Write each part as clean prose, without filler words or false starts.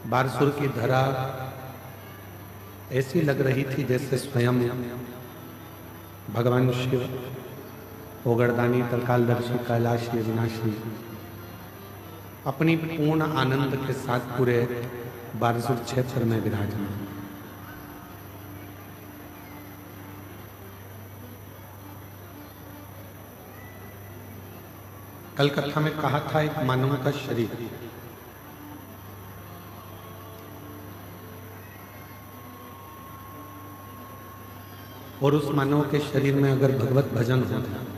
बारसुर की धरा ऐसी लग रही थी जैसे स्वयं भगवान शिव ओगरदानी त्रिकालदर्शी कैलाशी अविनाशी अपनी पूर्ण आनंद के साथ पूरे बारसुर क्षेत्र में विराजमान। कल कथा में कहा था एक मानव का शरीर, और उस मानव के शरीर में अगर भगवत भजन हो जाए,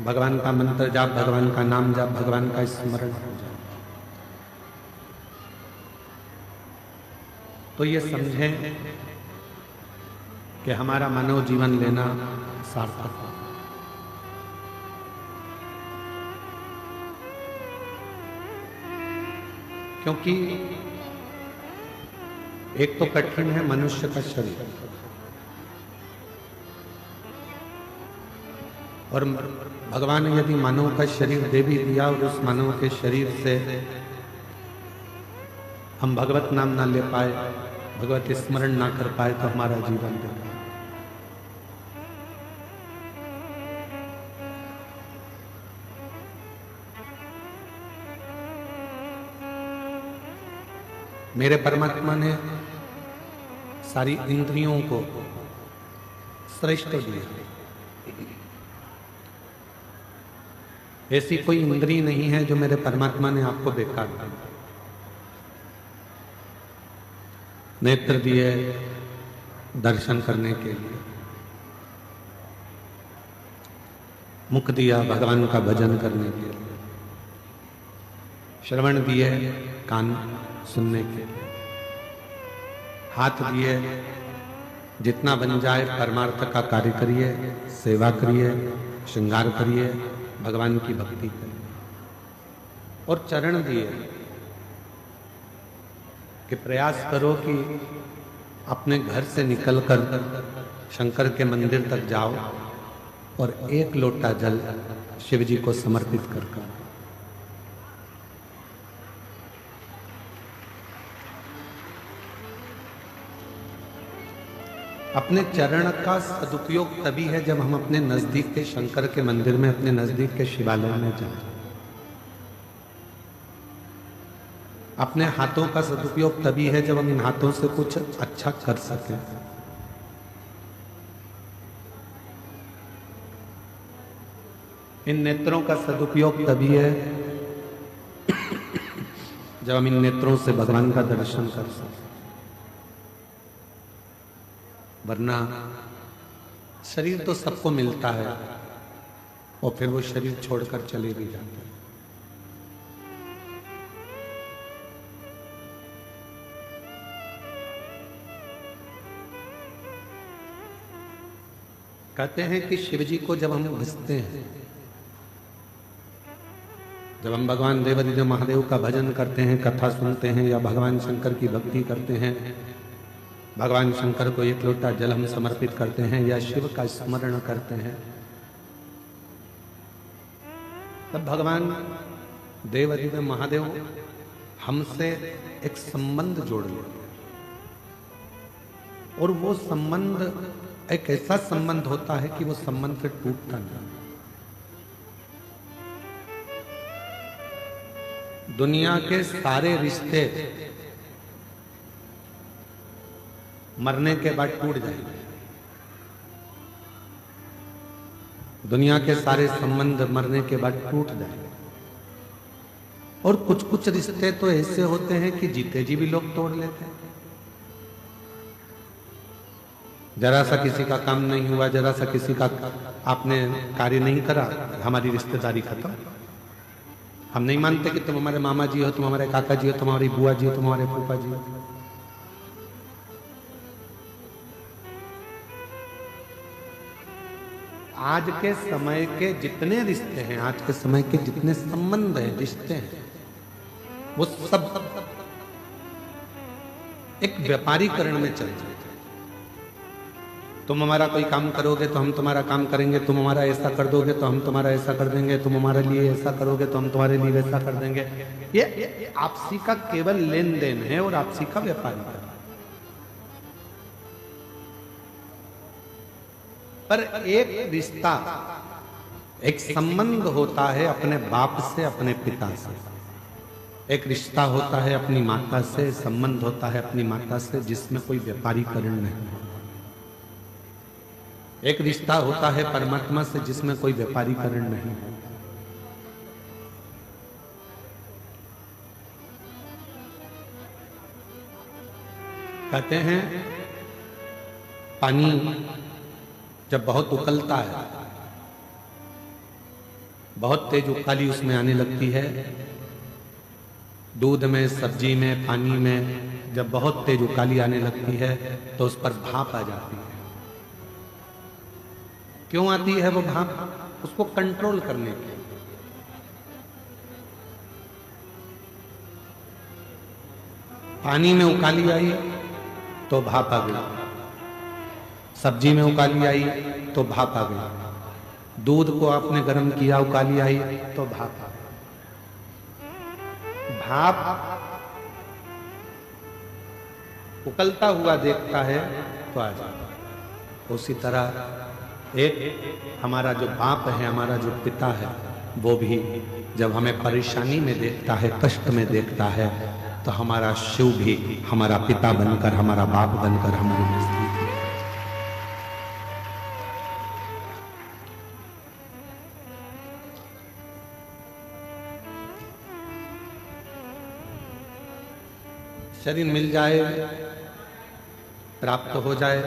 भगवान का मंत्र जाप, भगवान का नाम जाप, भगवान का स्मरण हो जाए, तो ये समझें कि हमारा मानव जीवन लेना सार्थक हो। क्योंकि एक तो कठिन है मनुष्य का शरीर, और भगवान ने यदि मानव का शरीर दे भी दिया और उस मानव के शरीर से हम भगवत नाम ना ले पाए, भगवत स्मरण ना कर पाए, तो हमारा जीवन बेकार। मेरे परमात्मा ने सारी इंद्रियों को श्रेष्ठ दिया। ऐसी कोई इंद्रिय नहीं है जो मेरे परमात्मा ने आपको बेकार दी। नेत्र दिए दर्शन करने के लिए, मुख दिया भगवान का भजन करने के लिए, श्रवण दिए कान सुनने के लिए, हाथ दिए जितना बन जाए परमार्थ का कार्य करिए, सेवा करिए, श्रृंगार करिए, भगवान की भक्ति करिए, और चरण दिए कि प्रयास करो कि अपने घर से निकलकर शंकर के मंदिर तक जाओ और एक लोटा जल शिव जी को समर्पित कर। अपने चरण का सदुपयोग तभी है जब हम अपने नजदीक के शंकर के मंदिर में, अपने नजदीक के शिवालय में जाएं। अपने हाथों का सदुपयोग तभी है जब हम इन हाथों से कुछ अच्छा कर सकें। इन नेत्रों का सदुपयोग तभी है जब हम इन नेत्रों से भगवान का दर्शन कर सकें। वरना शरीर तो सबको मिलता है और फिर वो शरीर छोड़कर चले भी जाते हैं। कहते हैं कि शिव जी को जब हम भजते हैं, जब हम भगवान देवादिदेव महादेव का भजन करते हैं, कथा सुनते हैं, या भगवान शंकर की भक्ति करते हैं, भगवान शंकर को एक लोटा जल हम समर्पित करते हैं या शिव का स्मरण करते हैं, तब भगवान देवादिदेव महादेव हमसे एक संबंध जोड़ लेते हैं। और वो संबंध एक ऐसा संबंध होता है कि वो संबंध फिर टूटता नहीं। दुनिया के सारे रिश्ते मरने के बाद टूट जाएंगे। दुनिया के सारे संबंध मरने के बाद टूट जाएंगे। और कुछ कुछ रिश्ते तो ऐसे होते हैं कि जीते जी भी लोग तोड़ लेते हैं। जरा सा किसी का काम नहीं हुआ, जरा सा किसी का आपने कार्य नहीं करा, हमारी रिश्तेदारी खत्म। हम नहीं मानते कि तुम हमारे मामा जी हो, तुम हमारे काका जी हो, तुम हमारी बुआ जी हो, तुम हमारे फूफा जी हो। आज के समय के जितने रिश्ते हैं, आज के समय के जितने संबंध हैं, रिश्ते हैं, वो सब एक व्यापारीकरण में चल रहे थे। तुम हमारा कोई काम करोगे तो हम तुम्हारा काम करेंगे, तुम हमारा ऐसा कर दोगे तो हम तुम्हारा ऐसा कर देंगे, तुम हमारे लिए ऐसा करोगे तो हम तुम्हारे लिए वैसा कर देंगे। ये आपसी का केवल लेन देन है और आपसी का व्यापार है। पर एक रिश्ता, एक संबंध होता है अपने बाप से, अपने पिता से। एक रिश्ता होता है अपनी माता से, संबंध होता है अपनी माता से, जिसमें कोई व्यापारीकरण नहीं। एक रिश्ता होता है परमात्मा से, जिसमें कोई व्यापारीकरण नहीं है। कहते हैं पानी जब बहुत उकलता है, बहुत तेज उकाली उसमें आने लगती है, दूध में, सब्जी में, पानी में जब बहुत तेज उकाली आने लगती है तो उस पर भाप आ जाती है। क्यों आती है वो भाप? उसको कंट्रोल करने के लिए। पानी में उकाली आई तो भाप आ गई, सब्जी में उकाली आई तो भाप आ गई, दूध को आपने गर्म किया, उकाली आई तो भाप आ गई। भाप उकलता हुआ देखता है तो आ जाता है। उसी तरह एक हमारा जो बाप है, हमारा जो पिता है, वो भी जब हमें परेशानी में देखता है, कष्ट में देखता है, तो हमारा शिव भी हमारा पिता बनकर, हमारा बाप बनकर हमारे नजदीक है। शरीर मिल जाए, प्राप्त हो जाए,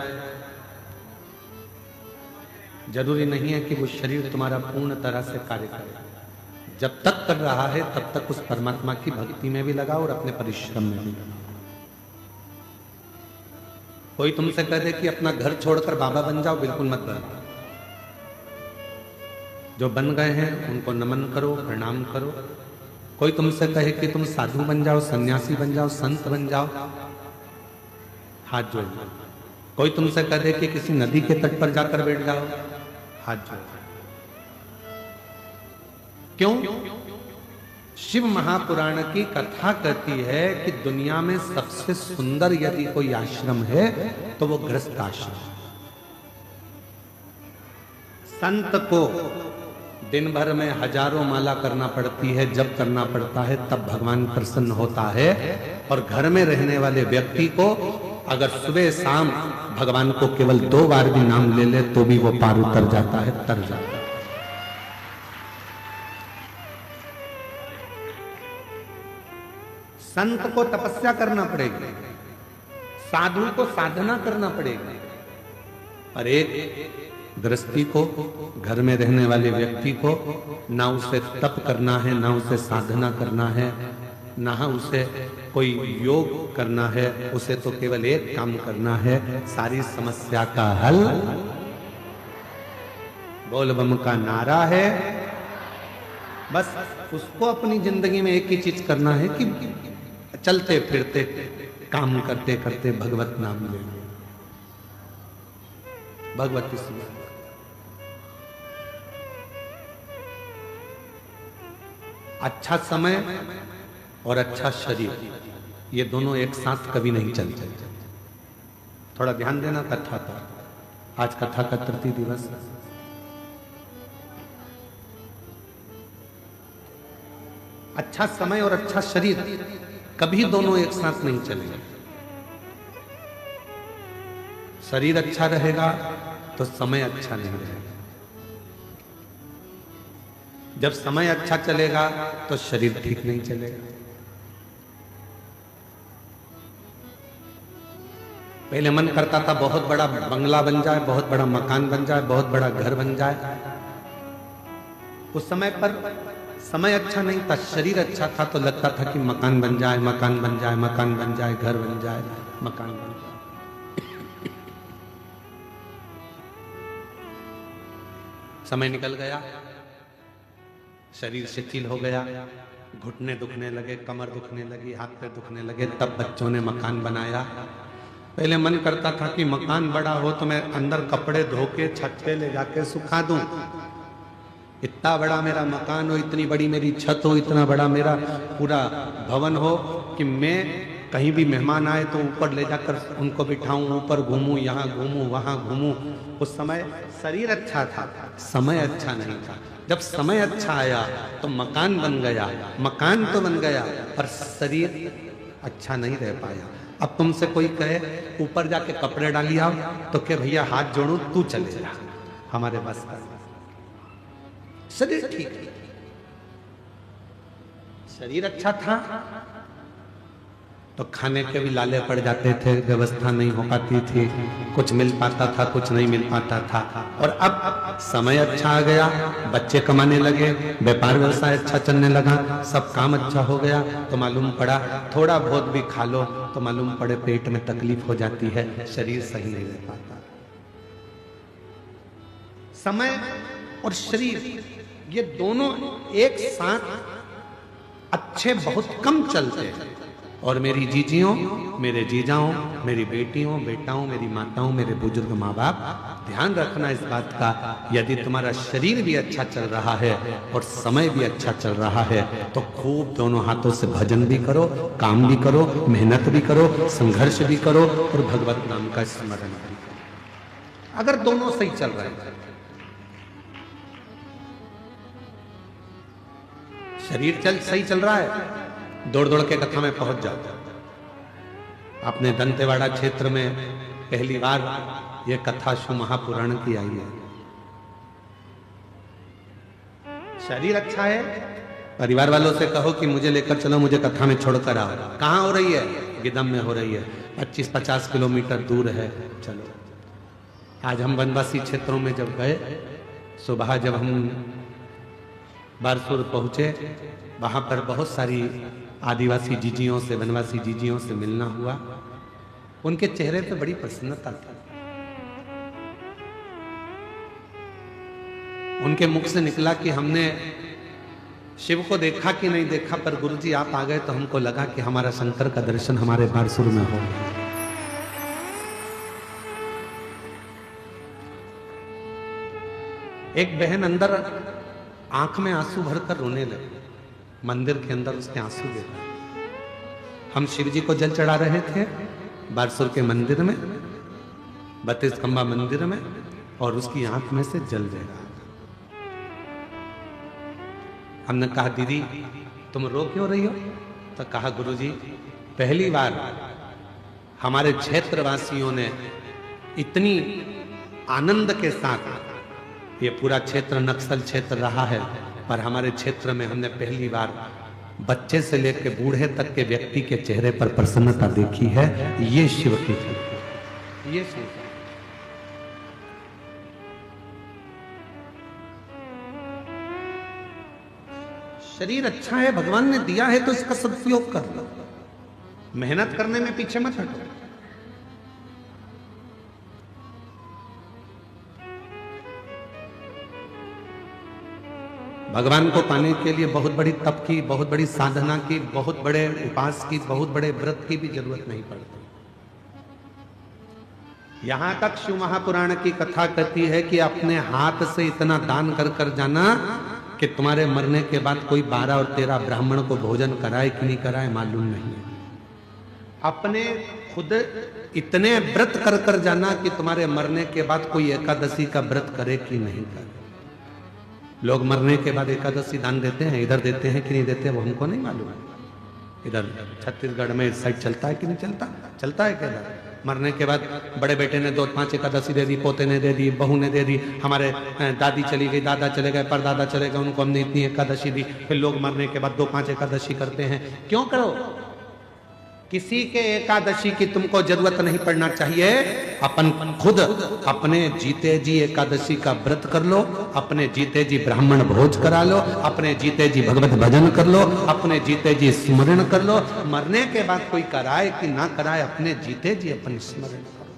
जरूरी नहीं है कि वो शरीर तुम्हारा पूर्ण तरह से कार्य करे। जब तक कर रहा है तब तक उस परमात्मा की भक्ति में भी लगा और अपने परिश्रम में भी लगा। कोई तुमसे कह दे कि अपना घर छोड़कर बाबा बन जाओ, बिल्कुल मत बनो। जो बन गए हैं उनको नमन करो, प्रणाम करो। कोई तुमसे कहे कि तुम साधु बन जाओ, सन्यासी बन जाओ, संत बन जाओ, हाथ जोड़ लो। कोई तुमसे कह दे कि किसी नदी के तट पर जाकर बैठ जाओ, हाथ जोड़। क्यों? शिव महापुराण की कथा कहती है कि दुनिया में सबसे सुंदर यदि कोई आश्रम है तो वो गृहस्थ आश्रम। संत को दिन भर में हजारों माला करना पड़ती है, जब करना पड़ता है तब भगवान प्रसन्न होता है। और घर में रहने वाले व्यक्ति को अगर सुबह शाम भगवान को केवल 2 बार भी नाम ले ले तो भी वो पार उतर जाता है, तर जाता है। संत को तपस्या करना पड़ेगी, साधु को साधना करना पड़ेगी, पर एक गृहस्थी को, घर में रहने वाले व्यक्ति को ना उसे तप करना है, ना उसे साधना करना है, ना उसे कोई योग करना है। उसे तो केवल एक काम करना है, सारी समस्या का हल बोल बम का नारा है। बस उसको अपनी जिंदगी में एक ही चीज करना है कि चलते फिरते काम करते करते भगवत नाम ले, भगवती स्मरण। अच्छा समय और अच्छा शरीर, ये दोनों एक साथ कभी नहीं चलते। थोड़ा ध्यान देना कथा पर। आज कथा का तृतीय दिवस। अच्छा समय और अच्छा शरीर कभी दोनों एक साथ नहीं चलेंगे। शरीर अच्छा रहेगा तो समय अच्छा नहीं रहेगा। जब समय अच्छा चलेगा तो शरीर ठीक नहीं चलेगा। पहले मन करता था बहुत बड़ा बंगला बन जाए, बहुत बड़ा मकान बन जाए, बहुत बड़ा घर बन जाए। उस समय पर समय अच्छा नहीं था, शरीर अच्छा था तो लगता था कि मकान बन जाए, मकान बन जाए, मकान बन जाए, घर बन जाए, मकान बन जाए। समय निकल गया, शरीर शिथिल हो गया, घुटने दुखने लगे, कमर दुखने लगी, हाथ पैर दुखने लगे। तब बच्चों ने मकान बनाया पहले मन करता था कि मकान बड़ा हो तो मैं अंदर कपड़े धो के छत पे ले जाके सुखा दूं। इतना बड़ा मेरा मकान हो, इतनी बड़ी मेरी छत हो, इतना बड़ा मेरा पूरा भवन हो कि मैं कहीं भी मेहमान आए तो ऊपर ले जाकर उनको बिठाऊं, ऊपर घूमूं, यहाँ घूमूं, वहां घूमूं। उस समय शरीर अच्छा था, समय अच्छा नहीं था। जब समय अच्छा आया तो मकान बन गया, मकान तो बन गया पर शरीर अच्छा नहीं रह पाया। अब तुमसे कोई कहे ऊपर जाके कपड़े डाली आओ तो क्या भैया हाथ जोड़ू, तू चले जा, हमारे बस का शरीर ठीक है। शरीर अच्छा था तो खाने के भी लाले पड़ जाते थे, व्यवस्था नहीं हो पाती थी, कुछ मिल पाता था, कुछ नहीं मिल पाता था। और अब समय अच्छा आ गया, बच्चे कमाने लगे, व्यापार व्यवसाय अच्छा चलने लगा, सब काम अच्छा हो गया तो मालूम पड़ा थोड़ा बहुत भी खा लो तो मालूम पड़े पेट में तकलीफ हो जाती है, शरीर सही नहीं रह पाता। समय और शरीर ये दोनों एक साथ अच्छे बहुत कम चलते हैं। और मेरी जीजियों, मेरे जीजाओं, मेरी बेटियों, बेटाओं, मेरी माताओं, मेरे बुजुर्ग माँ बाप, ध्यान रखना इस बात का, यदि तुम्हारा शरीर भी अच्छा चल रहा है और समय भी अच्छा चल रहा है तो खूब दोनों हाथों से भजन भी करो, काम भी करो, मेहनत भी करो, संघर्ष भी करो और भगवत नाम का स्मरण भी करो। अगर दोनों सही चल रहे हैं, शरीर सही चल रहा है, दौड़ दौड़ के कथा में पहुंच जाओ। अपने दंतेवाड़ा क्षेत्र में पहली बार यह कथा शिव महापुराण की आई है। शरीर अच्छा है, परिवार वालों से कहो कि मुझे लेकर चलो, मुझे कथा में छोड़कर आओ। कहां हो रही है? गिदम में हो रही है, 25-50 किलोमीटर दूर है। चलो, आज हम वनवासी क्षेत्रों में जब गए, सुबह जब हम बारसूर पहुंचे, वहां पर बहुत सारी आदिवासी जीजियों से, वनवासी जीजियों से मिलना हुआ। उनके चेहरे पे बड़ी प्रसन्नता थी। उनके मुख से निकला कि हमने शिव को देखा कि नहीं देखा, पर गुरुजी आप आ गए तो हमको लगा कि हमारा शंकर का दर्शन हमारे बारसूर में हो। एक बहन अंदर आंख में आंसू भरकर रोने लगी, मंदिर के अंदर उसके आंसू गिरे। हम शिव जी को जल चढ़ा रहे थे बारसूर के मंदिर में, 32 खंबा मंदिर में, और उसकी आंख में से जल बह रहा। हमने कहा दीदी तुम रो क्यों रही हो? तो कहा गुरुजी पहली बार हमारे क्षेत्रवासियों ने इतनी आनंद के साथ, ये पूरा क्षेत्र नक्सल क्षेत्र रहा है, पर हमारे क्षेत्र में हमने पहली बार बच्चे से लेकर बूढ़े तक के व्यक्ति के चेहरे पर प्रसन्नता देखी है। ये शिव की कृपा, ये शिव। शरीर अच्छा है, भगवान ने दिया है तो इसका सदुपयोग कर लो, मेहनत करने में पीछे मत हटो। भगवान को पाने के लिए बहुत बड़ी तप की, बहुत बड़ी साधना की, बहुत बड़े उपास की, बहुत बड़े व्रत की भी जरूरत नहीं पड़ती। यहां तक शिव महापुराण की कथा कहती है कि अपने हाथ से इतना दान कर कर जाना कि तुम्हारे मरने के बाद कोई 12 और 13 ब्राह्मण को भोजन कराए कि नहीं कराए मालूम नहीं। अपने खुद इतने व्रत कर कर जाना कि तुम्हारे मरने के बाद कोई एकादशी का व्रत करे कि नहीं करे। लोग मरने के बाद एकादशी दान देते हैं, इधर देते हैं कि नहीं देते वो हमको नहीं मालूम है। इधर छत्तीसगढ़ में इस साइड चलता है कि नहीं चलता? चलता है क्या? मरने के बाद बड़े बेटे ने 2-5 एकादशी दे दी, पोते ने दे दी, बहू ने दे दी, हमारे दादी चली गई, दादा चले गए, परदादा चले गए, उनको हमने इतनी एकादशी दी। फिर लोग मरने के बाद 2-5 एकादशी करते हैं। क्यों करो? किसी के एकादशी की तुमको जरूरत नहीं पड़ना चाहिए। अपन खुद अपने जीते जी एकादशी का व्रत कर लो, अपने जीते जी ब्राह्मण भोज करा लो, अपने जीते जी भगवत भजन कर लो, अपने जीते जी स्मरण कर लो। मरने के बाद कोई कराए कि ना कराए, अपने जीते जी अपन स्मरण करो।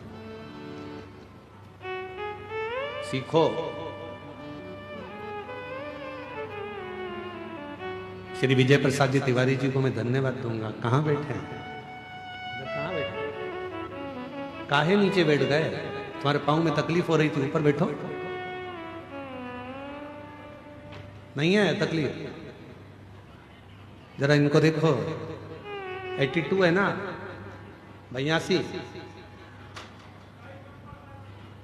सीखो। श्री विजय प्रसाद जी तिवारी जी को मैं धन्यवाद दूंगा। कहां बैठे हैं? काहे नीचे बैठ गए? तुम्हारे पाँव में तकलीफ हो रही थी, ऊपर बैठो। नहीं है तकलीफ? जरा इनको देखो, 82 है ना, 82।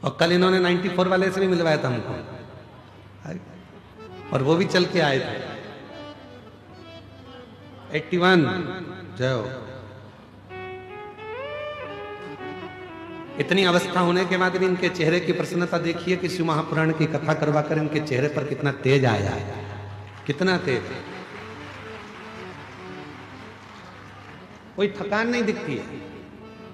और कल इन्होंने 94 वाले से भी मिलवाया था हमको, और वो भी चल के आए थे। 81 जय हो। इतनी अवस्था होने के बाद भी इनके चेहरे की प्रसन्नता देखिए कि शिव महापुराण की कथा करवाकर इनके चेहरे पर कितना तेज आया है, कितना तेज। कोई थकान नहीं दिखती है।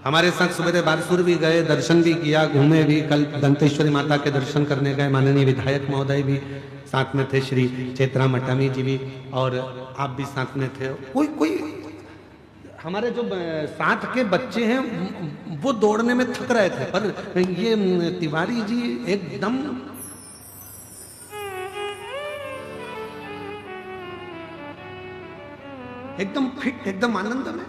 हमारे साथ सुबह बारसूर भी गए, दर्शन भी किया, घूमे भी। कल दंतेश्वरी माता के दर्शन करने गए, माननीय विधायक महोदय भी साथ में थे, श्री चेत्रा मटामी जी भी, और आप भी साथ में थे। कोई हमारे जो साथ के बच्चे हैं वो दौड़ने में थक रहे थे, पर ये तिवारी जी एकदम फिट, एकदम आनंद में।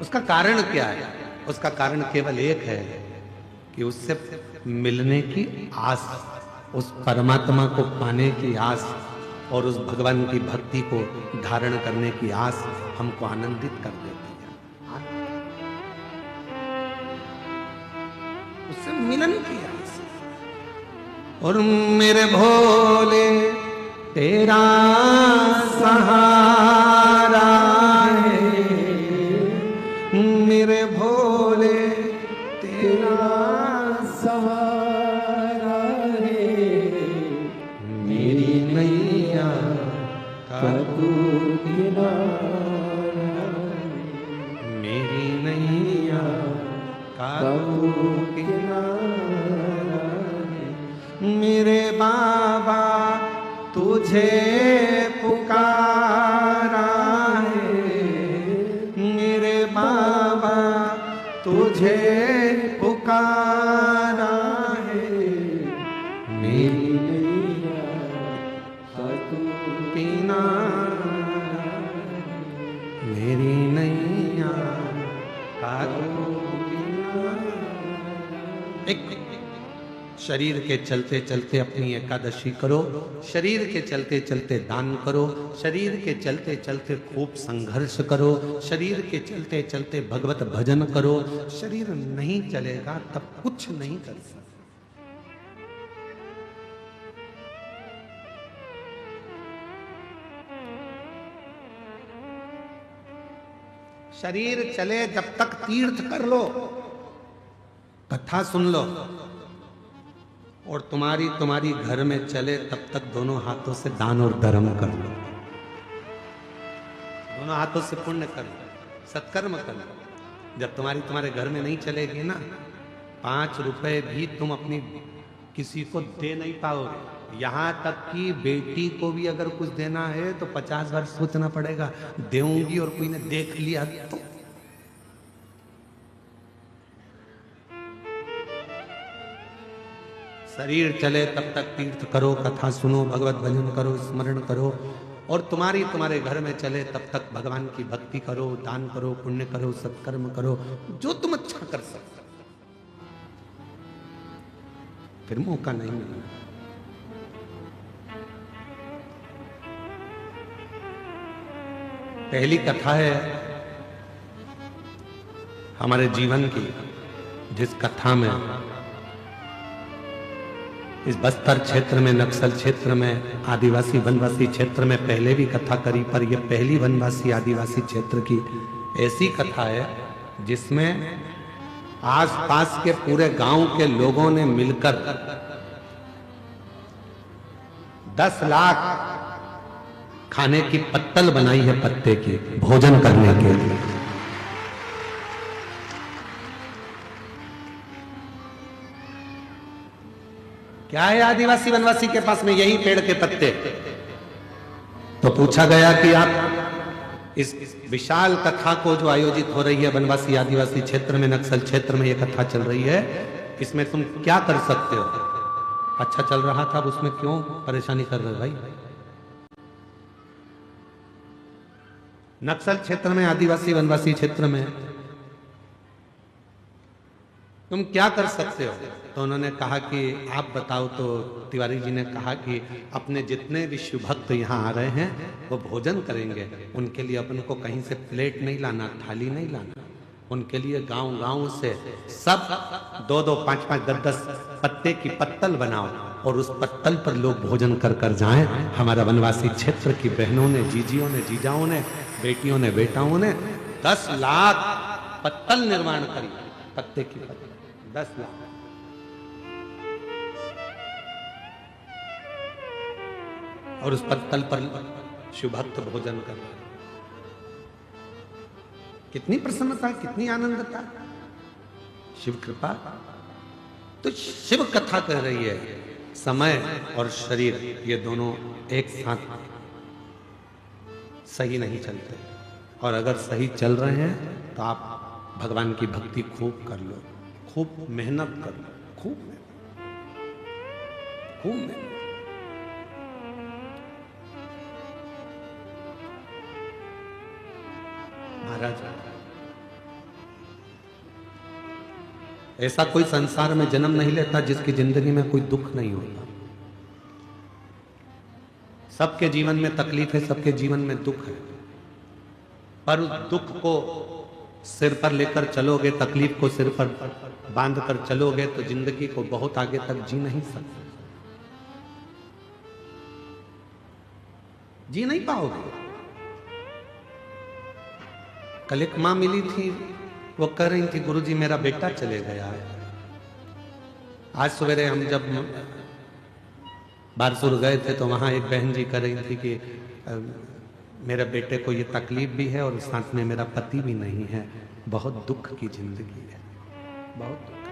उसका कारण क्या है? उसका कारण केवल एक है कि उससे मिलने की आस, उस परमात्मा को पाने की आस, और उस भगवान की भक्ति को धारण करने की आस हमको आनंदित कर देती है। उससे मिलन की आस। और मेरे भोले तेरा सहारा है, मेरे भोले तेरा सहारा है, मेरी नैया का तू किनारा, मेरी नैया का तू किनारा, मेरे बाबा तुझे पुकारा है, मेरे बाबा तुझे पुकारा है, मेरी नैया का तू किनारा, मेरी नैया का तू किनारा। एक शरीर के चलते चलते अपनी एकादशी करो, शरीर के चलते चलते दान करो, शरीर के चलते चलते खूब संघर्ष करो, शरीर के चलते चलते भगवत भजन करो। शरीर नहीं चलेगा तब कुछ नहीं कर सकते। शरीर चले जब तक तीर्थ कर लो, कथा सुन लो, और तुम्हारी घर में चले तब तक दोनों हाथों से दान और धर्म कर लो, दोनों हाथों से पुण्य कर लो, सत्कर्म कर लो। जब तुम्हारे घर में नहीं चलेगी ना, 5 रुपए भी तुम अपनी किसी को दे नहीं पाओगे। यहां तक कि बेटी को भी अगर कुछ देना है तो 50 बार सोचना पड़ेगा, देऊंगी और कोई ने देख लिया तो। शरीर चले तब तक तीर्थ करो, कथा सुनो, भगवत भजन करो, स्मरण करो, और तुम्हारे घर में चले तब तक भगवान की भक्ति करो, दान करो, पुण्य करो, सत्कर्म करो, जो तुम अच्छा कर सकते। फिर मौका नहीं मिलना। पहली कथा है हमारे जीवन की, जिस कथा में इस बस्तर क्षेत्र में, नक्सल क्षेत्र में, आदिवासी वनवासी क्षेत्र में पहले भी कथा करी, पर यह पहली वनवासी आदिवासी क्षेत्र की ऐसी कथा है जिसमें आसपास के पूरे गांव के लोगों ने मिलकर 10 लाख खाने की पत्तल बनाई है, पत्ते की, भोजन करने के लिए। क्या है आदिवासी वनवासी के पास में? यही पेड़ के पत्ते। तो पूछा गया कि आप इस विशाल कथा को जो आयोजित हो रही है वनवासी आदिवासी क्षेत्र में, नक्सल क्षेत्र में यह कथा चल रही है, इसमें तुम क्या कर सकते हो? अच्छा चल रहा था, अब उसमें क्यों परेशानी कर रहे हो भाई? नक्सल क्षेत्र में, आदिवासी वनवासी क्षेत्र में तुम क्या कर सकते हो? तो उन्होंने कहा कि आप बताओ। तो तिवारी जी ने कहा कि अपने जितने भी शिव भक्त यहाँ आ रहे हैं वो भोजन करेंगे, उनके लिए अपन को कहीं से प्लेट नहीं लाना, थाली नहीं लाना। उनके लिए गांव गांव से सब 2-2, 5-5, 10-10 पत्ते की पत्तल बनाओ और उस पत्तल पर लोग भोजन कर कर जाएं। हमारा वनवासी क्षेत्र की बहनों ने, जीजियों ने, जीजाओं ने, बेटियों ने, बेटाओं ने 10 लाख पत्तल निर्माण करी। पत्ते की पत्तल 10 लाख। और उस पत्तल पर शिव भक्त भोजन कर रहे। कितनी प्रसन्नता, कितनी आनंदता, शिव कृपा। तो शिव कथा कह रही है समय और शरीर ये दोनों एक साथ सही नहीं चलते, और अगर सही चल रहे हैं तो आप भगवान की भक्ति खूब कर लो, खूब मेहनत कर लो, खूब मेहनत। महाराज, ऐसा कोई संसार में जन्म नहीं लेता जिसकी जिंदगी में कोई दुख नहीं होता। सबके जीवन में तकलीफ है, सबके जीवन में दुख है, पर उस दुख को सिर पर लेकर चलोगे, तकलीफ को सिर पर बांध कर चलोगे तो जिंदगी को बहुत आगे तक जी नहीं सकते, जी नहीं पाओगे। कल एक मां मिली थी, वो कह रही थी गुरुजी मेरा बेटा चले गया है। आज सवेरे हम जब बारसूर गए थे तो वहां एक बहन जी कह रही थी कि मेरे बेटे को ये तकलीफ भी है और साथ में मेरा पति भी नहीं है, बहुत दुख की जिंदगी है, बहुत दुख।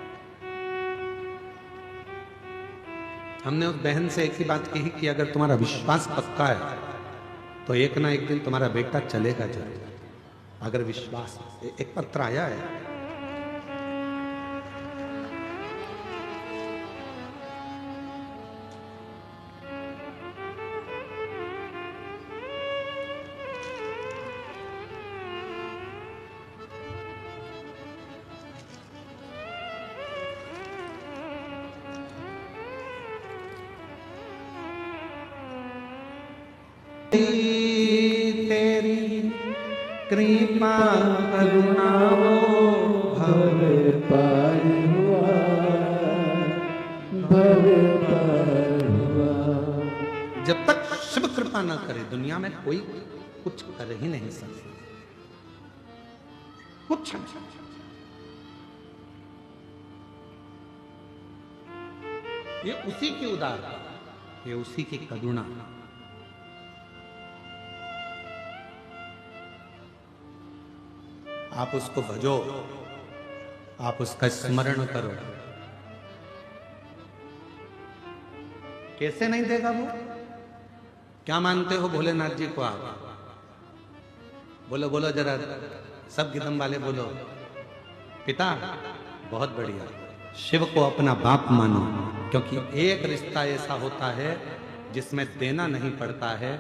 हमने उस बहन से एक ही बात कही कि अगर तुम्हारा विश्वास पक्का है तो एक ना एक दिन तुम्हारा बेटा चलेगा जरूर। अगर विश्वास, एक पत्र आया है, तेरी कृपा करुणा भव पार हुआ, भव पार हुआ। जब तक शिव कृपा ना करे दुनिया में कोई कुछ कर ही नहीं सकता, कुछ नहीं। ये उसी की उदारता, ये उसी की करुणा। आप उसको भजो, आप उसका स्मरण करो। कैसे नहीं देगा वो? क्या मानते हो भोलेनाथ जी को आप? बोलो बोलो जरा, सब गिदम वाले बोलो। पिता, बहुत बढ़िया। शिव को अपना बाप मानो, क्योंकि एक रिश्ता ऐसा होता है जिसमें देना नहीं पड़ता है,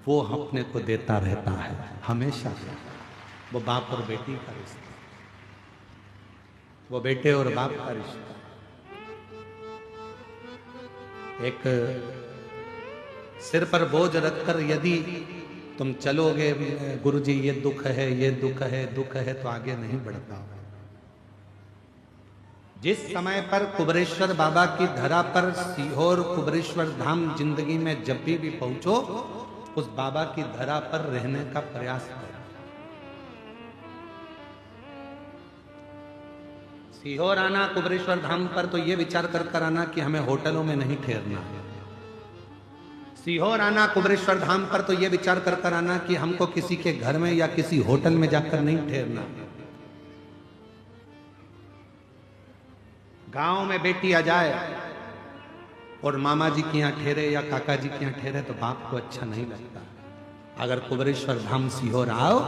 वो अपने को देता रहता है हमेशा। वो बाप और बेटी का रिश्ता, वो बेटे और बाप का रिश्ता। एक सिर पर बोझ रखकर यदि तुम चलोगे, गुरुजी ये दुख है, ये दुख है, दुख है, तो आगे नहीं बढ़ पाओगे। जिस समय पर कुबरेश्वर बाबा की धरा पर सीहोर कुबरेश्वर धाम जिंदगी में जब भी पहुंचो, उस बाबा की धरा पर रहने का प्रयास करो। सीहोर आना कुबरेश्वर धाम पर तो ये विचार कर आना कि हमें होटलों में नहीं ठहरना है। सीहोर आना कुबरेश्वर धाम पर तो ये विचार कर आना कि हमको किसी के घर में या किसी होटल में जाकर नहीं ठहरना। गांव में बेटी आ जाए और मामा जी के यहाँ ठहरे या काका जी के यहाँ ठहरे तो बाप को अच्छा नहीं लगता। अगर कुबरेश्वर धाम सीहोर आओ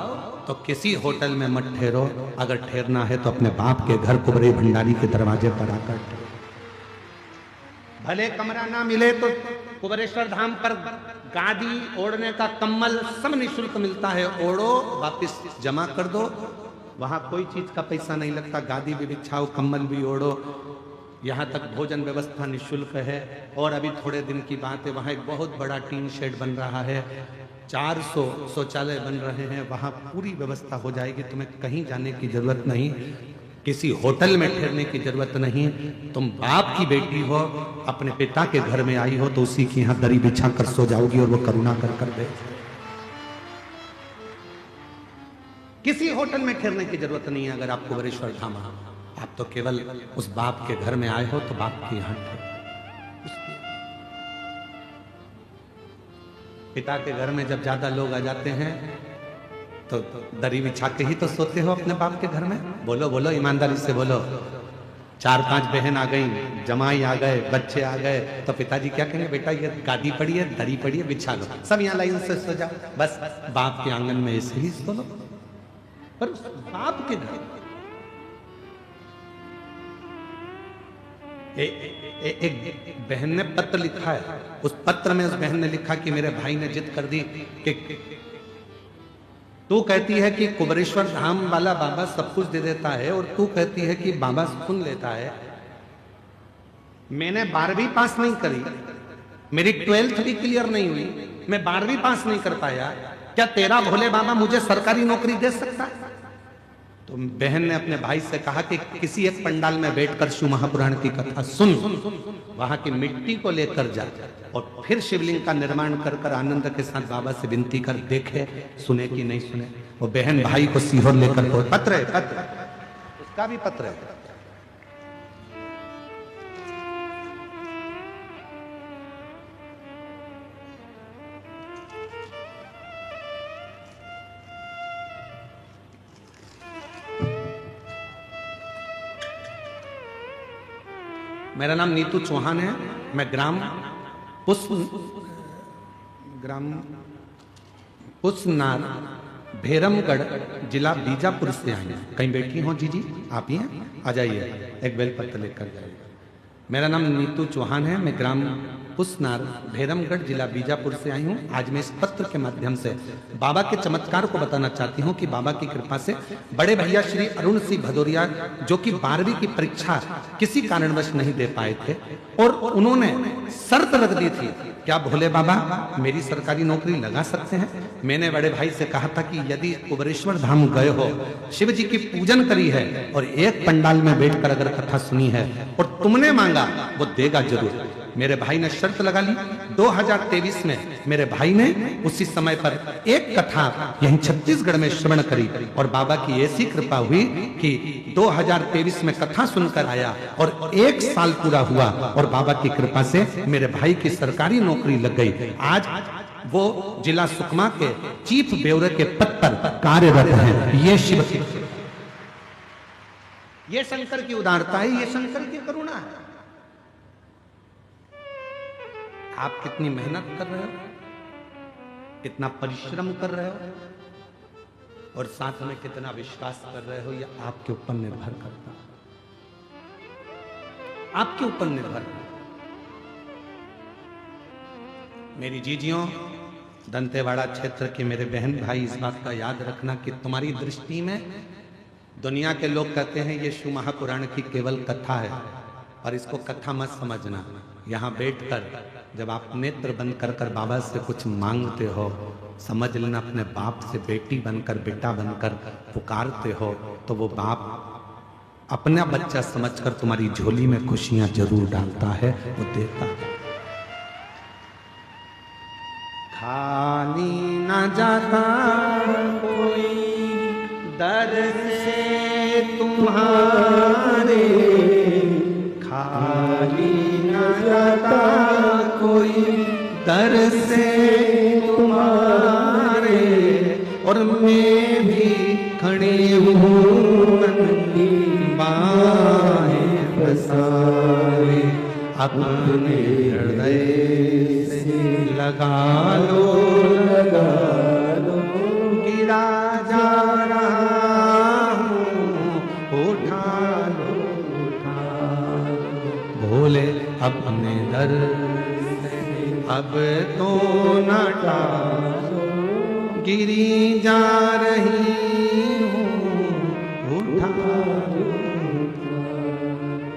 तो किसी होटल में मत ठहरो, अगर ठहरना है तो अपने बाप के घर कुबरे भंडारी के दरवाजे पर आकर ठहरो। भले कमरा ना मिले तो कुबरेश्वर धाम पर गादी, ओढ़ने का कम्बल सब निःशुल्क मिलता है। ओढ़ो, वापस जमा कर दो, वहां कोई चीज का पैसा नहीं लगता, गादी भी बिछाओ, कम्बल भी ओढ़ो, यहाँ तक भोजन व्यवस्था निःशुल्क है। और अभी थोड़े दिन की बात है, वहाँ एक बहुत बड़ा टीन शेड बन रहा है, 400 शौचालय बन रहे हैं, वहाँ पूरी व्यवस्था हो जाएगी। तुम्हें कहीं जाने की जरूरत नहीं, किसी होटल में ठहरने की जरूरत नहीं। तुम बाप की बेटी हो, अपने पिता के घर में आई हो, तो उसी की यहाँ दरी बिछा कर सो जाओगी और वो करुणा कर कर दे। किसी होटल में ठहरने की जरूरत नहीं है। अगर आप कुबेरेश्वर धाम, आप तो केवल उस बाप के घर में आए हो, तो बाप के यहां ठहरो। पिता के घर में जब ज्यादा लोग आ जाते हैं तो दरी बिछा के ही तो सोते हो अपने बाप के घर में। बोलो बोलो, ईमानदारी से बोलो। 4-5 बहन आ गई, जमाई आ गए, बच्चे आ गए, तो पिताजी क्या कहेंगे? बेटा ये गादी पड़ी है, दरी पड़ी है, बिछा लो, सब यहाँ लाइन से सो जाओ। बस बाप के आंगन में ऐसे ही सो लो। पर उस बाप के घर एक बहन ने पत्र लिखा है। उस पत्र में उस बहन ने लिखा कि मेरे भाई ने जिद कर दी कि तू कहती है कि कुबेरेश्वर धाम वाला बाबा सब कुछ दे देता है, और तू कहती है कि बाबा सुन लेता है। मैंने 12वीं पास नहीं करी, मेरी 12th भी क्लियर नहीं हुई, मैं 12वीं पास नहीं कर पाया, क्या तेरा भोले बाबा मुझे सरकारी नौकरी दे सकता है? तो बहन ने अपने भाई से कहा कि किसी एक पंडाल में बैठकर शिव महापुराण की कथा सुन, वहां की मिट्टी को लेकर जा, और फिर शिवलिंग का निर्माण कर कर आनंद के साथ बाबा से विनती कर, देखे सुने कि नहीं सुने। वो बहन भाई को सीहोर लेकर पत्र है, पत्र उसका भी पत्र है। मेरा नाम नीतू चौहान है। मैं ग्राम पुसनार भैरमगढ़ जिला बीजापुर से आई हूँ। कहीं बैठी हो जी? आप ही हैं? आ जाइए, एक बेलपत्र लेकर जाइए। मेरा नाम नीतू चौहान है। मैं ग्राम पुसनार भैरमगढ़ जिला बीजापुर से आई हूँ। आज मैं इस पत्र के माध्यम से बाबा के चमत्कार को बताना चाहती हूँ कि बाबा की कृपा से बड़े भैया श्री अरुण सिंह भदौरिया, जो कि 12वीं की परीक्षा किसी कारणवश नहीं दे पाए थे, और उन्होंने शर्त रख दी थी, क्या भोले बाबा मेरी सरकारी नौकरी लगा सकते हैं? मैंने बड़े भाई से कहा था कि यदि कुबेरेश्वर धाम गए हो, शिव जी की पूजन करी है, और एक पंडाल में बैठकर अगर कथा सुनी है और तुमने मांगा, वो देगा जरूर। मेरे भाई ने शर्त लगा ली। 2023 में मेरे भाई ने उसी समय पर एक कथा यहीं छत्तीसगढ़ में श्रवण करी, और बाबा की ऐसी कृपा हुई कि 2023 में कथा सुनकर आया, और 1 साल पूरा हुआ, और बाबा की कृपा से मेरे भाई की सरकारी नौकरी लग गई। आज वो जिला सुकमा के चीफ ब्यूरो के पद पर कार्यरत है। ये शिव की, ये शंकर की उदारता है, ये शंकर की करुणा है। आप कितनी मेहनत कर रहे हो, कितना परिश्रम कर रहे हो, और साथ में कितना विश्वास कर रहे हो, यह आपके ऊपर निर्भर करता है, आपके ऊपर निर्भर करता। मेरी जीजियों, दंतेवाड़ा क्षेत्र के मेरे बहन भाई, इस बात का याद रखना कि तुम्हारी दृष्टि में दुनिया के लोग कहते हैं ये शिव महापुराण की केवल कथा है, और इसको कथा मत समझना। यहाँ बैठकर जब आप नेत्र बंद कर कर बाबा से कुछ मांगते हो, समझ लेना अपने बाप से बेटी बनकर, बेटा बनकर पुकारते हो, तो वो बाप अपना बच्चा समझकर तुम्हारी झोली में खुशियां जरूर डालता है, वो देता है। खाली न जाता कोई दर से तुम्हारे, खाली न जाता कोई दर से तुम्हारे, और मैं भी खड़ी हूँ नन्ही बाहें पसारे, अपने हृदय से लगा लो, लगा लो, गिरा जा रहा हूँ, उठा लो, उठा लो, भोले अपने दर से अब तो न टालो, गिरी जा रही हूँ,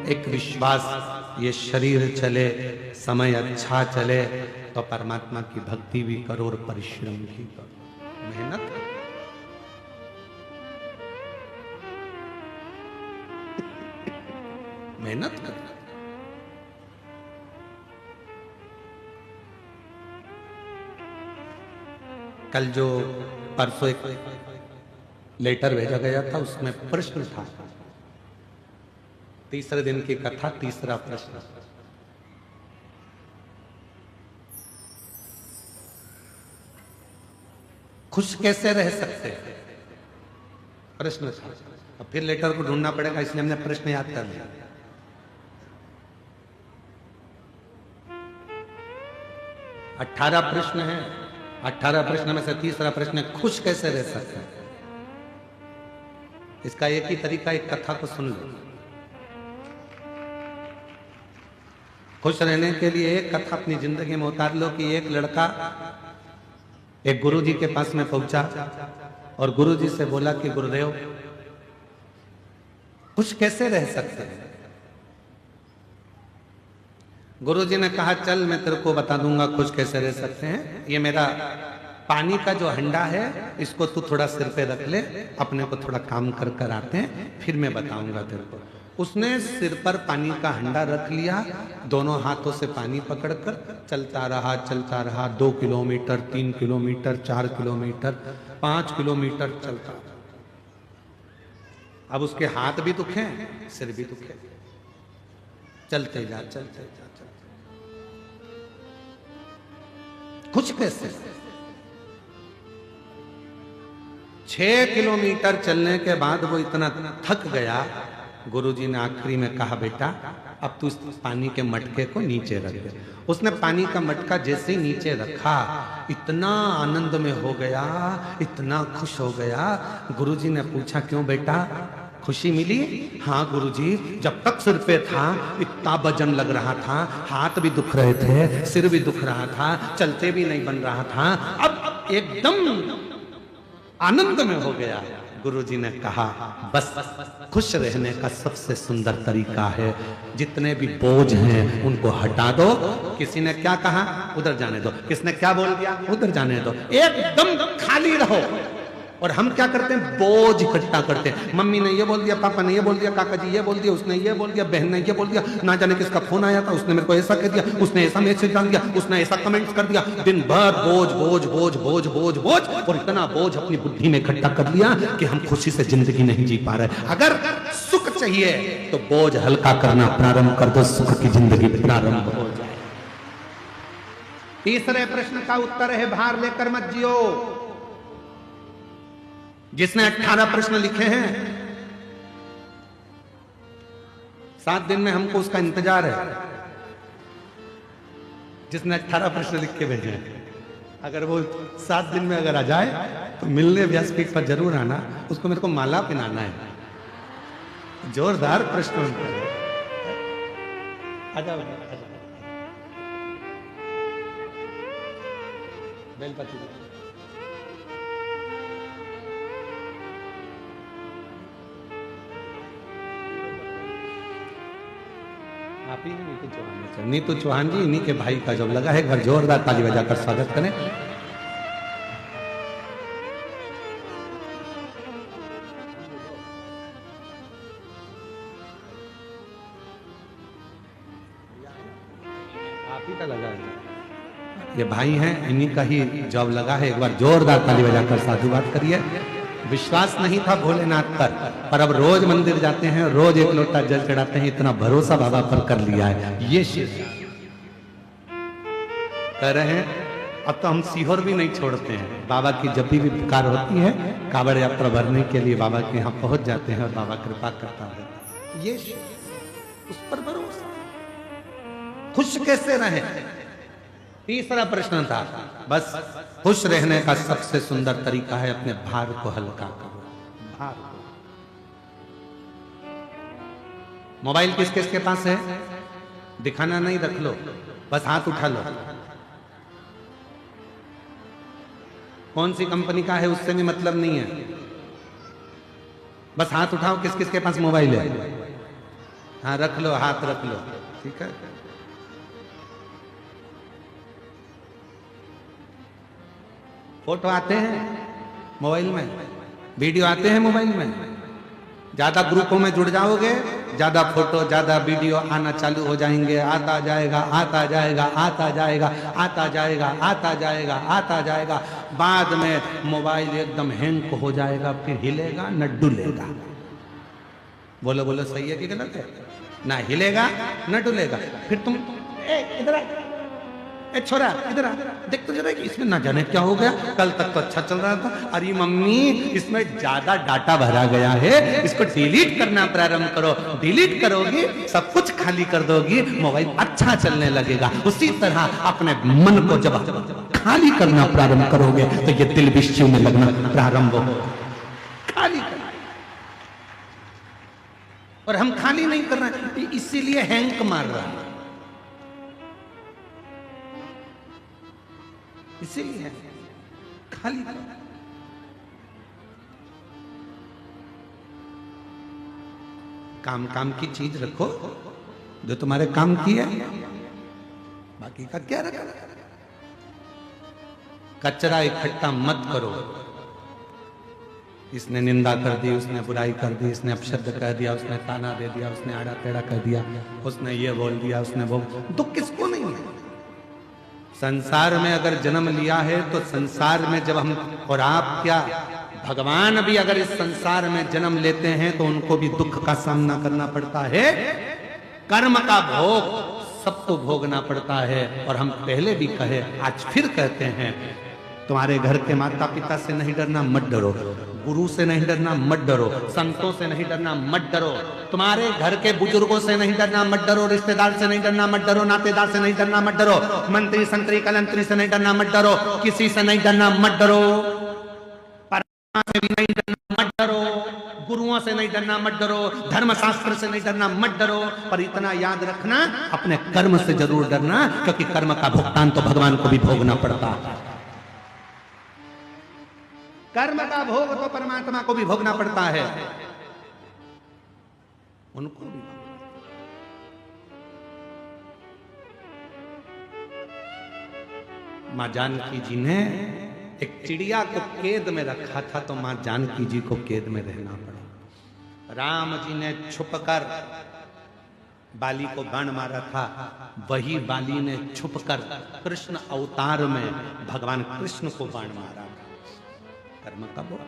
एक विश्वास, ये शरीर चले, समय अच्छा चले, तो परमात्मा की भक्ति भी करो और परिश्रम भी करो, मेहनत करो। मेहनत करो। कल जो परसों एक लेटर भेजा गया था, उसमें प्रश्न था, तीसरे दिन की कथा, तीसरा प्रश्न, खुश कैसे रह सकते हैं, प्रश्न था। अब फिर लेटर को ढूंढना पड़ेगा, इसलिए हमने प्रश्न याद कर लिया। 18 प्रश्न है, 18 प्रश्न में से तीसरा प्रश्न है, खुश कैसे रह सकते हैं। इसका एक ही तरीका, एक कथा को सुन लो। खुश रहने के लिए एक कथा अपनी जिंदगी में उतार लो कि एक लड़का एक गुरुजी के पास में पहुंचा और गुरुजी से बोला कि गुरुदेव, खुश कैसे रह सकते हैं। गुरुजी ने कहा, चल मैं तेरे को बता दूंगा खुश कैसे रह सकते हैं। ये मेरा पानी का जो हंडा है, इसको तू थोड़ा सिर पे रख ले, अपने को थोड़ा काम कर कर आते हैं, फिर मैं बताऊंगा तेरे को। उसने सिर पर पानी का हंडा रख लिया, दोनों हाथों से पानी पकड़कर चलता रहा 2 किलोमीटर, 3 किलोमीटर, 4 किलोमीटर, 5 किलोमीटर चलता। अब उसके हाथ भी दुखे, सिर भी दुखे, चलते जा। कुछ कैसे 6 किलोमीटर चलने के बाद वो इतना थक गया, गुरुजी ने आखिरी में कहा, बेटा अब तू इस पानी के मटके को नीचे रख दे। उसने पानी का मटका जैसे ही नीचे रखा, इतना आनंद में हो गया, इतना खुश हो गया। गुरुजी ने पूछा, क्यों बेटा, खुशी मिली? हाँ गुरुजी, जब तक सिर पे था इतना वजन लग रहा था, हाथ भी दुख रहे थे, सिर भी दुख रहा था, चलते भी नहीं बन रहा था, अब एकदम आनंद में हो गया। गुरुजी ने कहा, बस खुश रहने का सबसे सुंदर तरीका है, जितने भी बोझ हैं उनको हटा दो। किसी ने क्या कहा, उधर जाने दो। किसने क्या बोल दिया, उधर जाने दो। एकदम खाली रहो। और हम क्या करते हैं, बोझ इकट्ठा करते हैं। मम्मी ने ये बोल दिया, पापा ने ये बोल दिया, काका जी ये बोल दिया, उसने ये बोल दिया, बहन ने ये बोल दिया, ना जाने किसका फोन आया था, उसने मेरे को ऐसा कह दिया, उसने ऐसा मैसेज डाल दिया, उसने ऐसा कमेंट्स कर दिया। दिन भर बोझ बोझ बोझ बोझ बोझ बोझ, और इतना बोझ अपनी बुद्धि में इकट्ठा कर लिया कि हम खुशी से जिंदगी नहीं जी पा रहे। अगर सुख चाहिए तो बोझ हल्का करना प्रारंभ कर दो, सुख की जिंदगी प्रारंभ हो जाए। तीसरे प्रश्न का उत्तर है, भार लेकर मत जियो। जिसने 18 प्रश्न लिखे हैं, 7 दिन में हमको उसका इंतजार है। जिसने 18 प्रश्न लिख के भेजे हैं, अगर वो 7 दिन में अगर आ जाए तो मिलने व्यासपीठ पर जरूर आना, उसको मेरे को माला पहनाना है। जोरदार प्रश्न आ जाओ। बेलपति आप ही नीतू चौहान जी, इन्हीं के भाई का जब लगा है। एक बार जोरदार ताली बजाकर स्वागत करें। आप ही का लगा है, ये भाई हैं, इन्हीं का ही जॉब लगा है। एक बार जोरदार ताली बजाकर साधुवाद करिए। विश्वास नहीं था भोलेनाथ पर अब रोज मंदिर जाते हैं, रोज एक लोटा जल चढ़ाते हैं, इतना भरोसा बाबा पर कर लिया है। ये कह रहे हैं, अब तो हम सीहोर भी नहीं छोड़ते हैं। बाबा की जब भी पुकार होती है, कांवड़ यात्रा भरने के लिए बाबा के यहाँ पहुंच जाते हैं और बाबा कृपा करता है। ये उस पर भरोसा। खुश कैसे रहे, तीसरा प्रश्न था। बस खुश रहने का सबसे सुंदर तरीका है, अपने भार को हल्का करो। भार को। मोबाइल किस किस के पास है, दिखाना नहीं, रख लो, बस हाथ उठा लो। कौन सी कंपनी का है उससे भी मतलब नहीं है, बस हाथ उठाओ। किस किस के पास मोबाइल है, हाँ रख लो, हाथ रख लो, ठीक है। फोटो आते हैं मोबाइल में, वीडियो आते हैं मोबाइल में। ज्यादा ग्रुपों में जुड़ जाओगे, ज्यादा फोटो ज्यादा वीडियो आना चालू हो जाएंगे। आता जाएगा, आता जाएगा, आता जाएगा, आता जाएगा, आता जाएगा, आता जाएगा। बाद में मोबाइल एकदम हैंग हो जाएगा, फिर हिलेगा न डुलेगा। बोलो बोलो, सही है कि गलत है? ना हिलेगा न डुलेगा। फिर तुम इधर ए छोरा इधर आ, देख तो जरा इसमें ना जाने क्या हो गया। कल तक तो अच्छा चल रहा था। अरे मम्मी इसमें ज्यादा डाटा भरा गया है, इसको डिलीट करना प्रारंभ करो। डिलीट करोगी सब कुछ खाली कर दोगी, मोबाइल अच्छा चलने लगेगा। उसी तरह अपने मन को जब खाली करना प्रारंभ करोगे तो ये दिल विश्व में लगना प्रारंभ हो। खाली करना, और हम खाली नहीं कर रहे, इसीलिए हैंग मार रहा है, इसीलिए खाली। काम काम की चीज रखो जो तुम्हारे काम की है, बाकी का क्या रखा। कचरा इकट्ठा मत करो। इसने निंदा कर दी, उसने बुराई कर दी, इसने अपशब्द कह दिया, उसने ताना दे दिया, उसने आड़ा टेढ़ा कह दिया, उसने ये बोल दिया, उसने वो। दुख किसको नहीं है? संसार में अगर जन्म लिया है तो संसार में जब हम, और आप क्या, भगवान भी अगर इस संसार में जन्म लेते हैं तो उनको भी दुख का सामना करना पड़ता है। कर्म का भोग सबको भोगना पड़ता है। और हम पहले भी कहे, आज फिर कहते हैं, तुम्हारे घर के माता पिता से नहीं डरना, मत डरो। गुरु से नहीं डरना, मत डरो। संतों से नहीं डरना, मत डरो। तुम्हारे घर के बुजुर्गों से नहीं डरना, मत डरो। रिश्तेदार से नहीं डरना, मत डरो। नातेदार से नहीं डरना, मत डरो। मंत्री संतरी कलंतरी से नहीं डरना, मत डरो। किसी से नहीं डरना, मत डरो। परमात्मा से भी नहीं डरना, मत डरो। गुरुओं से नहीं डरना, मत डरो। धर्मशास्त्र से नहीं डरना, मत डरो। पर इतना याद रखना, अपने कर्म से जरूर डरना, क्योंकि कर्म का भुगतान तो भगवान को भी भोगना पड़ता है। कर्म का भोग तो परमात्मा को भी भोगना पड़ता है, उनको भी। मां जानकी जी ने एक चिड़िया को कैद में रखा था, तो मां जानकी जी को कैद में रहना पड़ा। राम जी ने छुपकर बाली को बाण मारा था, वही बाली ने छुपकर कृष्ण अवतार में भगवान कृष्ण को बाण मारा। कर्म का भोग।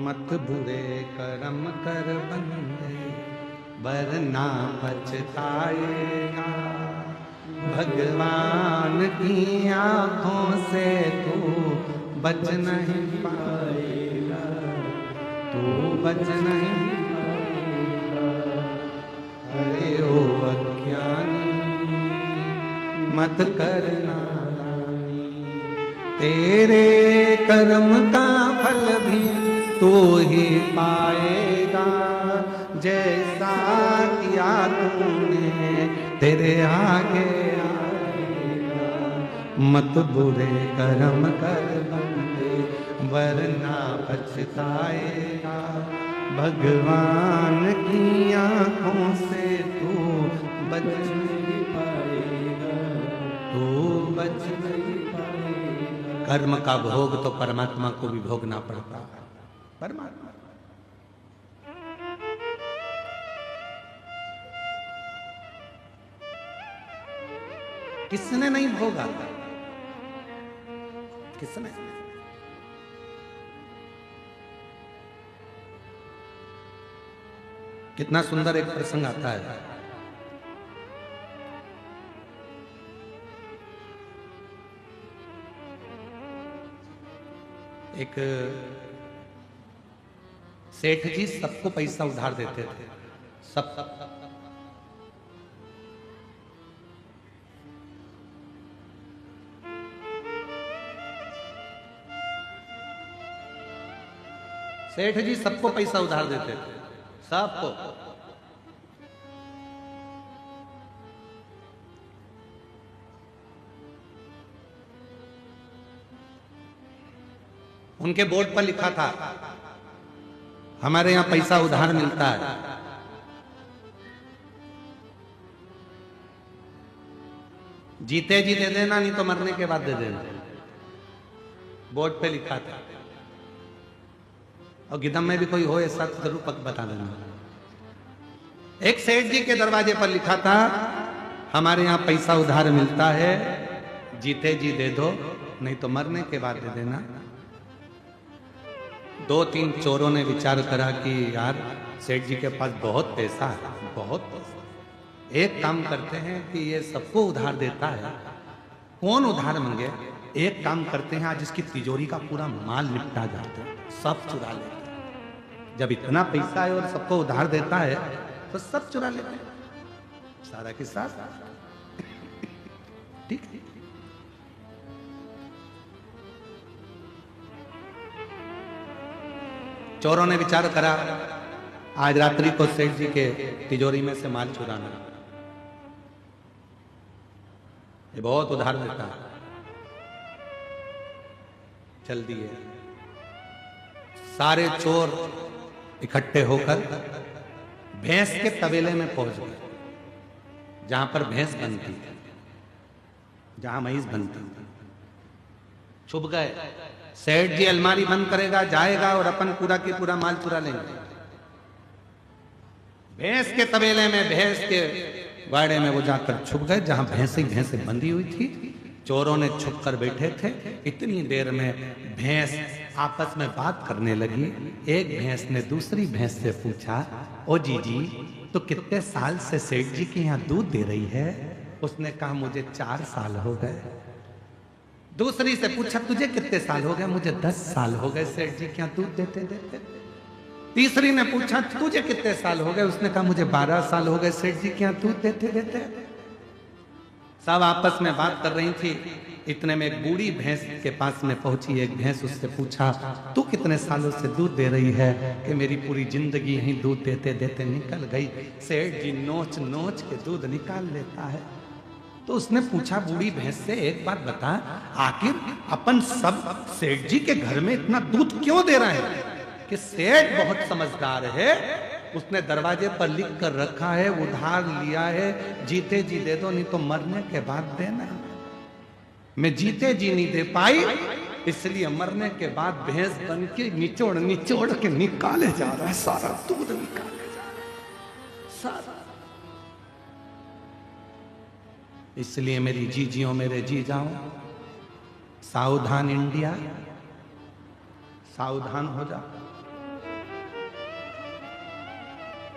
मत बुरे कर्म कर बंदे, वरना पछताएगा। भगवान की आंखों से तू बच नहीं पाएगा, तू बच नहीं पाएगा। अरे ओ अज्ञानी मत करना, तेरे कर्म का फल भी तू ही पाएगा। जैसा किया तूने तेरे आगे आएगा। मत बुरे कर्म कर बंदे, वरना पछताएगा। भगवान की आंखों से तू बच नहीं पाएगा, तू बच नहीं पाएगा। कर्म का भोग तो परमात्मा को भी भोगना पड़ता है। परमात्मा किसने नहीं भोगा? किसने? कितना सुंदर एक प्रसंग आता है। एक सेठ जी सबको पैसा उधार देते थे, सब। सेठ जी सबको पैसा उधार देते थे, सबको। उनके बोर्ड पर लिखा था, हमारे यहां पैसा उधार मिलता है। जीते जी दे देना, नहीं तो मरने के बाद दे देना। बोर्ड पे लिखा था। और गिदम में भी कोई हो ऐसा तो जरूर पक बता देना। एक सेठ जी के दरवाजे पर लिखा था, हमारे यहां पैसा उधार मिलता है, जीते जी दे दो, नहीं तो मरने के बाद दे देना। 2-3 चोरों ने विचार करा कि यार सेठ जी के पास बहुत पैसा है, बहुत पैसा। एक काम करते हैं कि ये सबको उधार देता है, कौन उधार मांगे? एक काम करते हैं, आज इसकी तिजोरी का पूरा माल निपटा जाता है, सब चुरा लेते हैं। जब इतना पैसा है और सबको उधार देता है तो सब चुरा लेते हैं, सारा के साथ। ठीक है। चोरों ने विचार करा, आज रात्रि को सेठ जी के तिजोरी में से माल चुराना। ये बहुत उधार देता है। चल दिए सारे चोर इकट्ठे होकर भैंस के तबेले में पहुंच गए, जहां पर भैंस बनती थी, जहां महिष बनती थी। छुप गए। सेठ जी अलमारी बंद करेगा, जाएगा और अपन पूरा की पूरा माल चुरा लेंगे। भैंस के तबेले में, भैंस के वाड़े में वो जाकर छुप गए, जहां भैंसे बंधी हुई थी। चोरों ने छुप कर बैठे थे। इतनी देर में भैंस आपस में बात करने लगी। एक भैंस ने दूसरी भैंस से पूछा, ओ जी तो कितने साल से सेठ जी के यहाँ दूध दे रही है? उसने कहा, मुझे 4 साल हो गए। दूसरी से पूछा, तुझे कितने साल हो गए? मुझे 10 साल हो गए सेठ जी के यहाँ दूध देते देते। तीसरी ने पूछा, तुझे कितने साल हो गए? उसने कहा, मुझे 12 साल हो गए सेठ जी के यहाँ दूध देते देते। सब आपस में बात कर रही थी। इतने में एक बूढ़ी भैंस के पास में पहुंची। एक भैंस उससे पूछा, तू कितने सालों से दूध दे रही है? कि मेरी पूरी जिंदगी यही दूध देते देते निकल गई। सेठ जी नोच नोच के दूध निकाल लेता है। तो उसने पूछा बूढ़ी भैंस से, एक बात बता, आखिर अपन सब सेठ जी के घर में इतना दूध क्यों दे रहे हैं? कि सेठ बहुत समझदार है, उसने दरवाजे पर लिख कर रखा है, उधार लिया है, जीते जी दे दो, नहीं तो मरने के बाद देना। मैं जीते जी नहीं दे पाई, इसलिए मरने के बाद भैंस बन के निचोड़ निचोड़ के निकाले जा रहा है, सारा दूध निकाले जा रहा है, सारा। इसलिए मेरी जीजियों, मेरे जी जाओ, सावधान इंडिया, सावधान हो जाओ।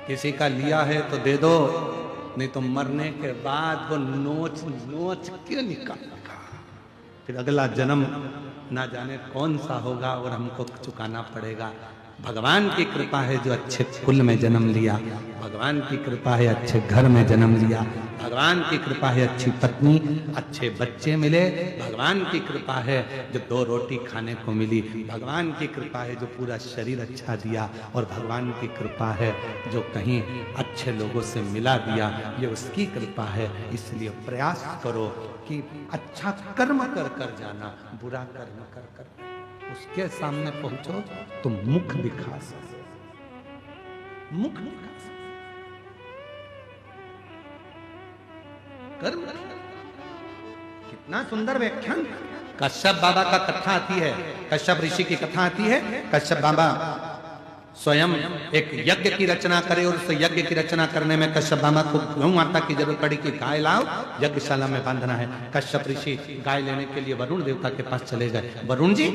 किसी का लिया है तो दे दो, नहीं तो मरने के बाद वो नोच नोच के निकालेगा। फिर अगला जन्म ना जाने कौन सा होगा और हमको चुकाना पड़ेगा। भगवान की कृपा है जो अच्छे कुल में जन्म लिया, भगवान की कृपा है अच्छे घर में जन्म लिया, भगवान की कृपा है अच्छी पत्नी, अच्छे बच्चे मिले, भगवान की कृपा है जो 2 रोटी खाने को मिली, भगवान की कृपा है जो पूरा शरीर अच्छा दिया, और भगवान की कृपा है जो कहीं अच्छे लोगों से मिला दिया, ये उसकी कृपा है। इसलिए प्रयास करो कि अच्छा कर्म कर कर जाना, बुरा कर्म कर कर उसके सामने पहुंचो तो मुख दिखा सकते, मुख दिखा सकते, कर्म। कितना सुंदर व्याख्यान। कश्यप बाबा का कथा आती है, कश्यप ऋषि की कथा आती है। कश्यप बाबा स्वयं एक यज्ञ की रचना करे, और उस यज्ञ की रचना करने में कश्यप बाबा को गौ माता की जरूरत पड़ी कि गाय लाओ, यज्ञशाला में बांधना है। कश्यप ऋषि गाय लेने के लिए वरुण देवता के पास चले गए। वरुण जी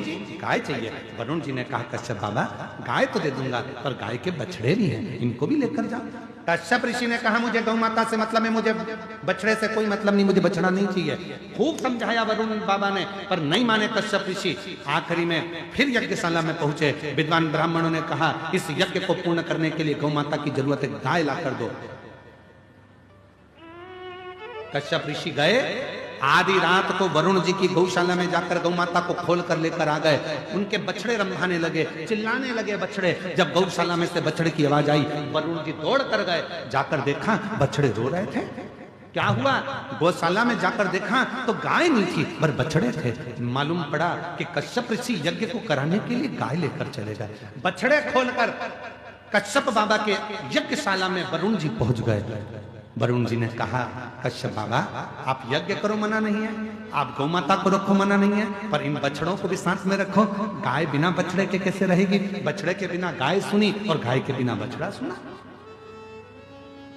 गाय चाहिए। वरुण जी ने कहा, कश्यप बाबा गाय तो दे दूंगा, पर गाय के बछड़े भी हैं, इनको भी लेकर जाओ। कश्यप ऋषि ने कहा, मुझे गौ माता से मतलब है, मुझे बछड़े से कोई मतलब नहीं, मुझे बछड़ा नहीं चाहिए। खूब समझाया वरुण बाबा ने, पर नहीं माने कश्यप ऋषि। आखिरी में फिर यज्ञशाला में पहुंचे। विद्वान ब्राह्मणों ने कहा, इस यज्ञ को पूर्ण करने के लिए गौ माता की जरूरत है, गाय ला कर दो। कश्यप ऋषि गए। आधी रात को वरुण जी की गौशाला में जाकर गौ माता को खोल कर लेकर आ गए। उनके बछड़े रंभाने लगे, चिल्लाने लगे बछड़े। जब गौशाला में से बछड़े की आवाज आई, वरुण जी दौड़ कर गए। जाकर देखा बछड़े रो रहे थे। क्या हुआ? गौशाला में जाकर देखा तो गाय नहीं थी पर बछड़े थे। मालूम पड़ा कि कश्यप ऋषि यज्ञ को कराने के लिए गाय लेकर चले गए। बछड़े खोलकर कश्यप बाबा के यज्ञशाला में वरुण जी पहुंच गए। वरुण जी ने कहा, कश्यप बाबा आप यज्ञ करो, मना नहीं है, आप गौ माता को रखो, मना नहीं है, पर इन बछड़ों को भी साथ में रखो। गाय बिना बछड़े के कैसे रहेगी? बछड़े के बिना गाय सुनी और गाय के बिना बछड़ा सुना।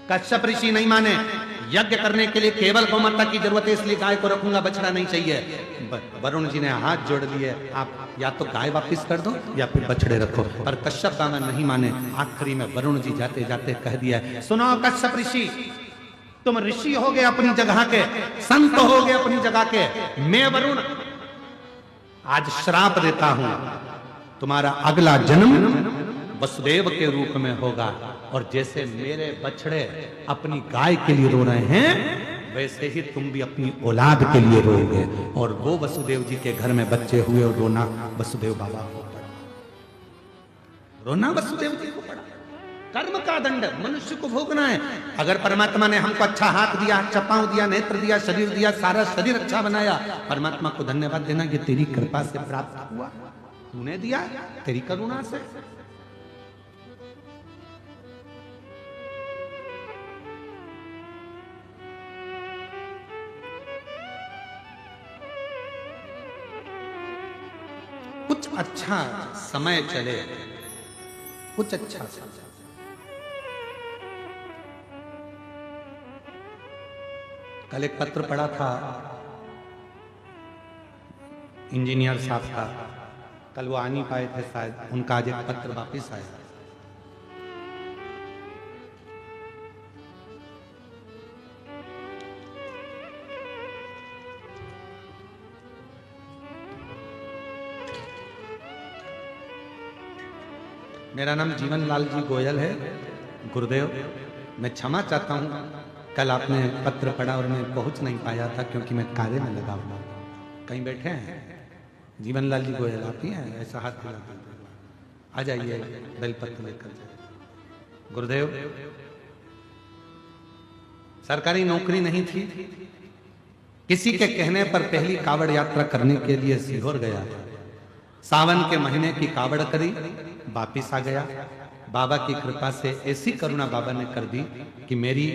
कश्यप ऋषि नहीं माने, यज्ञ करने के लिए केवल गौ माता की जरूरत है, इसलिए गाय को रखूंगा, बछड़ा नहीं चाहिए। वरुण जी ने हाथ जोड़ लिए, आप या तो गाय वापस कर दो या फिर बछड़े रखो। पर कश्यप बाबा नहीं माने। आखिरी में वरुण जी जाते जाते कह दिया, सुनो कश्यप ऋषि, तुम ऋषि हो गए अपनी जगह के, संत हो गए अपनी जगह के, मैं वरुण आज श्राप देता हूं, तुम्हारा अगला जन्म वसुदेव के रूप में होगा। और जैसे मेरे बछड़े अपनी गाय के लिए रो रहे हैं, वैसे ही तुम भी अपनी औलाद के लिए रोओगे। और वो वसुदेव जी के घर में बच्चे हुए और रोना वसुदेव बाबा को पड़ा, रोना वसुदेव जी को पड़ा। कर्म का दंड मनुष्य को भोगना है। अगर परमात्मा ने हमको अच्छा हाथ दिया, अच्छा पांव दिया, नेत्र दिया, शरीर दिया, सारा शरीर अच्छा बनाया, परमात्मा को धन्यवाद देना कि तेरी कृपा से प्राप्त हुआ, तूने दिया, तेरी करुणा से। कुछ अच्छा समय चले, कुछ अच्छा समय। कल एक पत्र पढ़ा था इंजीनियर साहब का, कल वो आ नहीं पाए थे शायद, उनका आज एक पत्र वापिस आया। मेरा नाम जीवन लाल जी गोयल है। गुरुदेव, मैं क्षमा चाहता हूँ, कल आपने पत्र पढ़ा और मैं पहुंच नहीं पाया था क्योंकि मैं कार्य में लगा हुआ। कहीं बैठे हैं? जीवन लाल जी गोयल आप ही हैं? ऐसा हाथ हिला, आ जाइए, बेलपत्र लेकर जाइए। गुरुदेव, सरकारी नौकरी नहीं थी, किसी के कहने पर पहली कावड़ यात्रा करने के लिए सीहोर गया। सावन के महीने की कावड़ करी, वापिस आ गया। बाबा की कृपा से ऐसी करुणा बाबा ने कर दी कि मेरी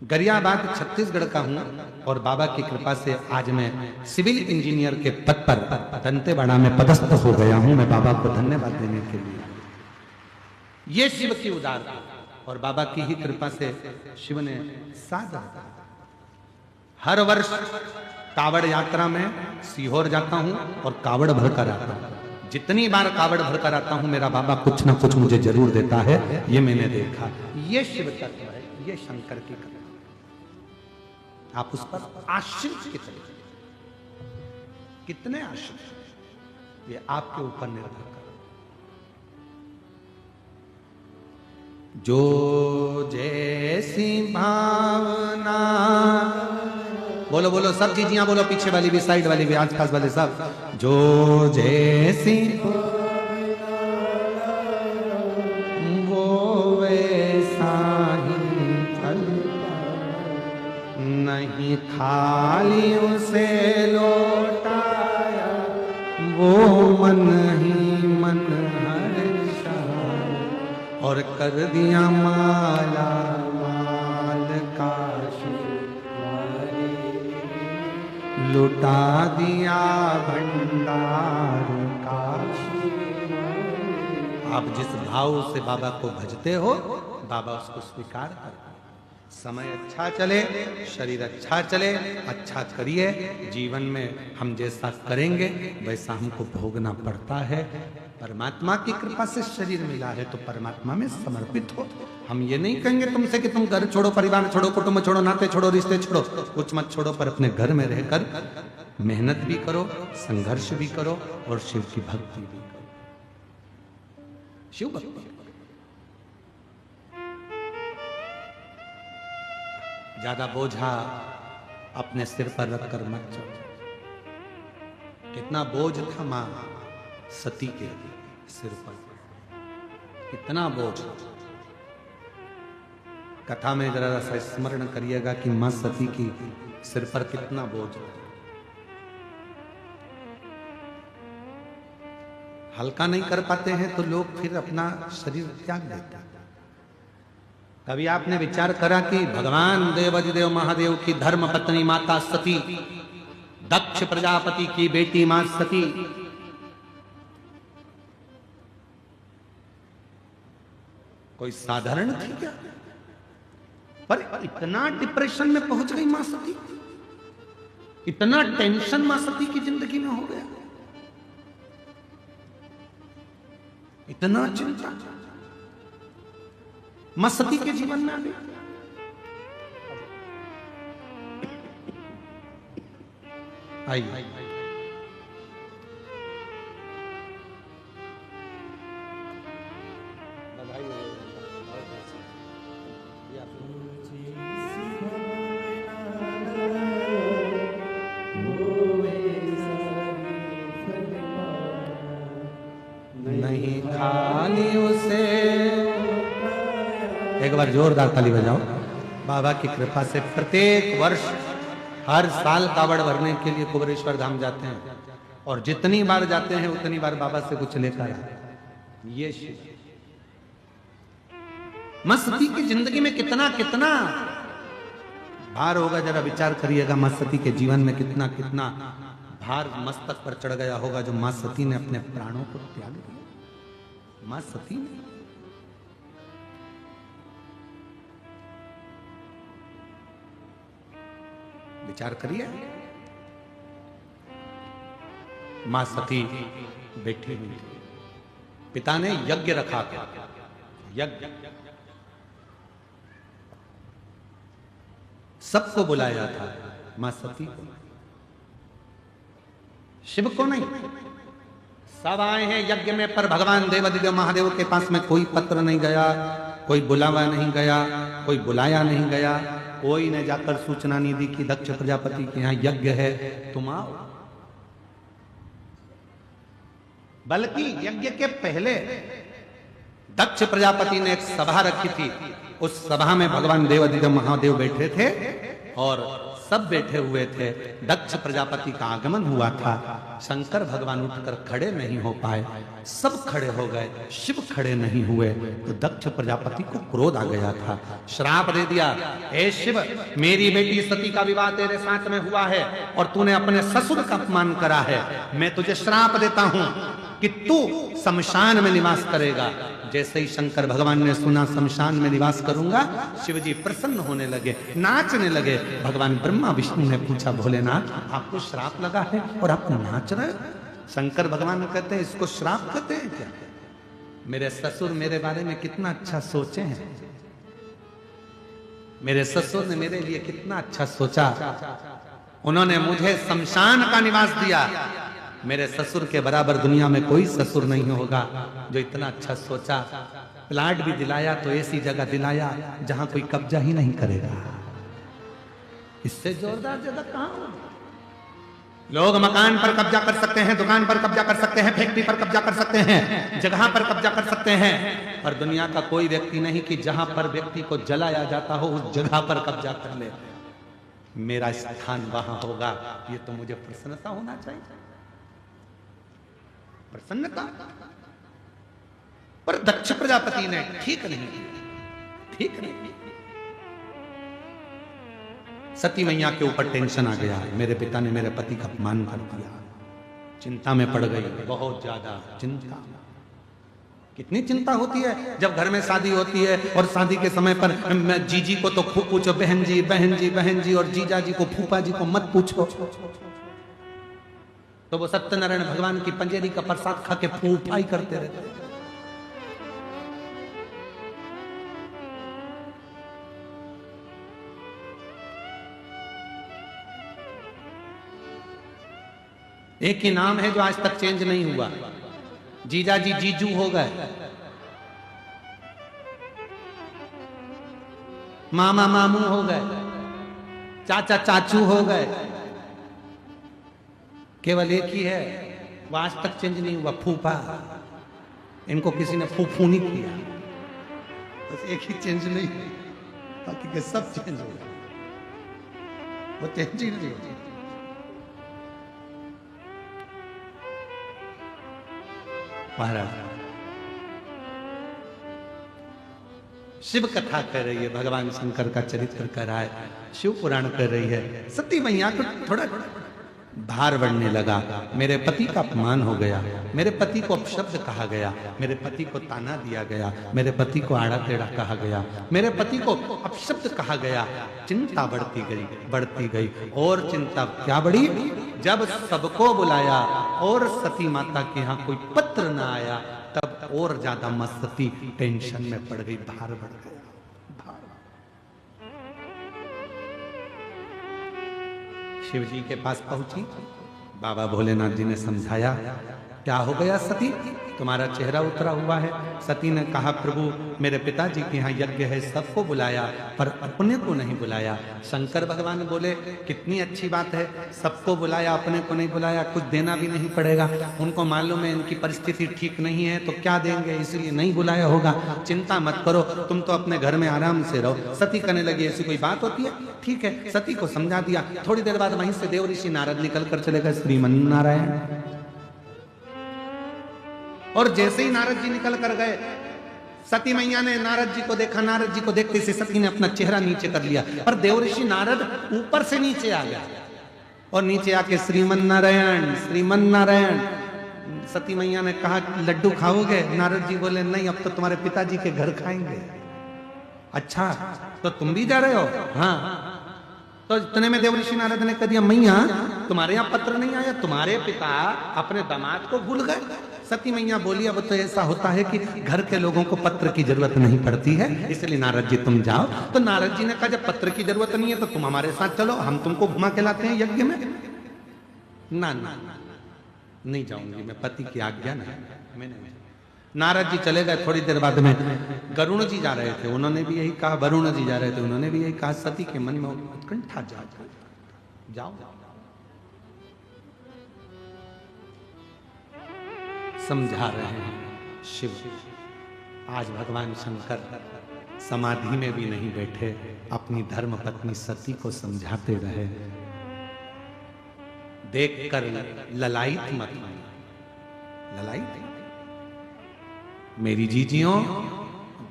गरियाबाद छत्तीसगढ़ का हूं और बाबा की कृपा से आज मैं सिविल इंजीनियर के पद पर दंतेवाड़ा में पदस्थ हो गया हूं। मैं बाबा को धन्यवाद देने के लिए, ये शिव की उदारता और बाबा की ही कृपा से शिव ने साथ दिया। हर वर्ष कावड़ यात्रा में सीहोर जाता हूं और कावड़ भरकर आता हूं। जितनी बार कावड़ भरकर आता हूं, मेरा बाबा कुछ ना कुछ मुझे जरूर देता है, ये मैंने देखा। ये शिव तत्व है, ये शंकर की कृपा। आप उस पर आश्रित कितने आश्रित, ये आपके ऊपर निर्भर कर। जो जैसी भावना, बोलो बोलो सब चीजियां बोलो, पीछे वाली भी, साइड वाली भी, आसपास वाले सब। जो जैसी वो वैसा ही फल, नहीं खाली उसे लौटाया, वो मन ही मन हर्षा, और कर दिया माला माल काशी, लुटा दिया भंडार काशी। आप जिस भाव से बाबा को भजते हो, बाबा उसको स्वीकार करते। समय अच्छा चले, शरीर अच्छा चले, अच्छा करिए। जीवन में हम जैसा करेंगे वैसा हमको भोगना पड़ता है। परमात्मा की कृपा से शरीर मिला है तो परमात्मा में समर्पित हो। हम ये नहीं कहेंगे तुमसे कि तुम घर छोड़ो, परिवार छोड़ो, कुटुंब छोड़ो, नाते छोड़ो, रिश्ते छोड़ो, कुछ मत छोड़ो, पर अपने घर में रहकर मेहनत भी करो, संघर्ष भी करो और शिव की भक्ति भी करो। शिव भक्ति ज्यादा बोझा अपने सिर पर रखकर मत चलो। कितना बोझ था मां सती के सिर पर, कितना बोझ। कथा में जरा सा स्मरण करिएगा कि मां सती की सिर पर कितना बोझ है। हल्का नहीं कर पाते हैं तो लोग फिर अपना शरीर त्याग देते हैं। कभी आपने विचार करा कि भगवान देवाधिदेव महादेव की धर्म पत्नी माता सती, दक्ष प्रजापति की बेटी मां सती, कोई साधारण थी क्या? पर इतना डिप्रेशन में पहुंच गई मां सती, इतना टेंशन मां सती की जिंदगी में हो गया, इतना चिंता मां सती के जीवन में आ गई। आइए नहीं खाली उसे, एक बार जोरदार ताली बजाओ। बाबा की कृपा से प्रत्येक वर्ष हर साल कावड़ भरने के लिए कुबेरेश्वर धाम जाते हैं और जितनी बार जाते हैं उतनी बार बाबा से कुछ लेकर आए। ये मां सती की जिंदगी में कितना कितना भार होगा, जरा विचार करिएगा। मां सती के जीवन में कितना कितना भार मस्तक पर चढ़ गया होगा जो मां सती ने अपने प्राणों को त्याग दिया। मां सती ने विचार करिए। मां सती बैठी हुई थी, पिता ने यज्ञ रखा था, यज्ञ सबको बुलाया था, मां सती को, शिव को नहीं। सब आए हैं यज्ञ में, पर भगवान देवाधिदेव महादेव के पास में कोई पत्र नहीं गया, कोई बुलावा नहीं गया, कोई बुलाया नहीं गया, कोई ने जाकर सूचना नहीं दी कि दक्ष प्रजापति के यहां यज्ञ है, तुम आओ। बल्कि यज्ञ के पहले दक्ष प्रजापति ने एक सभा रखी थी। उस सभा में भगवान देवाधिदेव महादेव बैठे थे और सब बैठे हुए थे। दक्ष प्रजापति का आगमन हुआ था। शंकर भगवान उठकर खड़े नहीं हो पाए, सब खड़े हो गए, शिव खड़े नहीं हुए। तो दक्ष प्रजापति को क्रोध आ गया था, श्राप दे दिया, हे शिव, मेरी बेटी सती का विवाह तेरे साथ में हुआ है और तूने अपने ससुर का अपमान करा है। मैं तुझे श्राप देता हूं कि तू शमशान में निवास करेगा। जैसे ही शंकर भगवान ने सुना शमशान में निवास करूंगा, शिवजी प्रसन्न होने लगे, नाचने लगे। भगवान ब्रह्मा विष्णु ने पूछा, भोलेनाथ आपको श्राप लगा है और आप नाच रहे हो? शंकर भगवान कहते हैं, इसको श्राप कहते हैं क्या? मेरे ससुर मेरे बारे में कितना अच्छा सोचे हैं, मेरे ससुर ने मेरे लिए कितना अच्छा सोचा। उन्होंने मुझे शमशान का निवास दिया। मेरे ससुर के बराबर दुनिया में कोई ससुर नहीं होगा जो इतना अच्छा सोचा। प्लाट भी दिलाया तो ऐसी जगह दिलाया जहां कोई कब्जा ही नहीं करेगा। इससे जोरदार जगह कहां होगी? लोग मकान पर कब्जा कर सकते हैं, दुकान पर कब्जा कर सकते हैं, फैक्ट्री पर कब्जा कर सकते हैं, जगह पर कब्जा कर सकते हैं, पर दुनिया का कोई व्यक्ति नहीं कि जहां पर व्यक्ति को जलाया जाता हो उस जगह पर कब्जा कर ले। मेरा स्थान वहां होगा, ये तो मुझे प्रसन्नता होना चाहिए, प्रसन्नता। पर दक्ष प्रजापति ने ठीक नहीं किया, ठीक नहीं। सती मैया के ऊपर टेंशन आ गया, मेरे पिता ने मेरे पति का अपमान कर दिया, चिंता में पड़ गई, बहुत ज्यादा चिंता। कितनी चिंता होती है जब घर में शादी होती है और शादी के समय पर जीजी को तो खूब पूछो, बहन जी बहन जी बहन जी, और जीजा जी को फूफा जी को मत पूछो। तो वो सत्यनारायण भगवान की पंजेरी का प्रसाद खा के फूफाई करते रहते। एक ही नाम है जो आज तक चेंज नहीं हुआ। जीजा जी जीजू हो गए, मामा मामू हो गए, चाचा चाचू हो गए, केवल एक ही है वो आज तक चेंज नहीं हुआ, फूफा। इनको किसी ने फूफू नहीं किया, बस एक ही चेंज नहीं। बाकी के सब चेंज हो गए, वो चेंज ही नहीं होती। महाराज शिव कथा कर रही है, भगवान शंकर का चरित्र कर रहा है, शिव पुराण कर रही है। सती मैया को थोड़ा भार बढ़ने लगा, मेरे पति का अपमान हो गया, मेरे पति को अपशब्द कहा गया, मेरे पति को ताना दिया गया, मेरे पति को आड़ा टेढ़ा कहा गया, मेरे पति को अपशब्द कहा गया। चिंता बढ़ती गई और चिंता क्या बढ़ी, जब सबको बुलाया और सती माता के यहाँ कोई पत्र ना आया, तब और ज्यादा मस्ती टेंशन में पड़ गई, भार बढ़ गया। शिव जी के पास पहुंची, बाबा भोलेनाथ जी ने समझाया, क्या हो गया सती, तुम्हारा चेहरा उतरा हुआ है। सती ने कहा, प्रभु मेरे पिताजी के यहाँ यज्ञ है, सबको बुलाया पर अपने को नहीं बुलाया। शंकर भगवान बोले, कितनी अच्छी बात है, सबको बुलाया अपने को नहीं बुलाया, कुछ देना भी नहीं पड़ेगा, उनको मालूम है इनकी परिस्थिति ठीक नहीं है तो क्या देंगे, इसलिए नहीं बुलाया होगा, चिंता मत करो, तुम तो अपने घर में आराम से रहो। सती कहने लगी, ऐसी कोई बात होती है, ठीक है। सती को समझा दिया। थोड़ी देर बाद वहीं से देव ऋषि नारद निकल कर चले गए, श्रीमन नारायण। और जैसे ही नारद जी निकल कर गए, सती मैया ने नारद जी को देखा, नारद जी को देखते से सती ने अपना चेहरा नीचे कर लिया, पर देवऋषि नारद ऊपर से नीचे आ गया और नीचे आके श्रीमन नारायण, श्रीमन नारायण। सती मैया ने कहा, लड्डू खाओगे? नारद जी बोले, नहीं, अब तो तुम्हारे पिताजी के घर खाएंगे। अच्छा, तो तुम भी जा रहे हो? हाँ। तो इतने में देवऋषि नारद ने कह दिया, मैया तुम्हारे यहाँ पत्र नहीं आया, तुम्हारे पिता अपने दामाद को भूल गए। सती मैया बोली, अब तो ऐसा होता है कि घर के लोगों को पत्र की जरूरत नहीं पड़ती है, इसलिए नारद जी तुम जाओ। तो नारद जी ने कहा, जब पत्र की जरूरत नहीं है तो तुम हमारे साथ चलो, हम तुमको घुमा के लाते हैं यज्ञ में। ना ना, नहीं जाऊंगी मैं, पति की आज्ञा नहीं, मैंने। नारद जी चले गए। थोड़ी देर बाद में गरुण जी जा रहे थे, उन्होंने भी यही कहा, वरुण जी जा रहे थे, उन्होंने भी यही कहा। सती के मन में उत्कंठा, जाओ। समझा रहे हैं शिव। आज भगवान शंकर समाधि में भी नहीं बैठे, अपनी धर्म पत्नी सती को समझाते रहे। देखकर ललायित मत, ललायित मेरी जीजियों,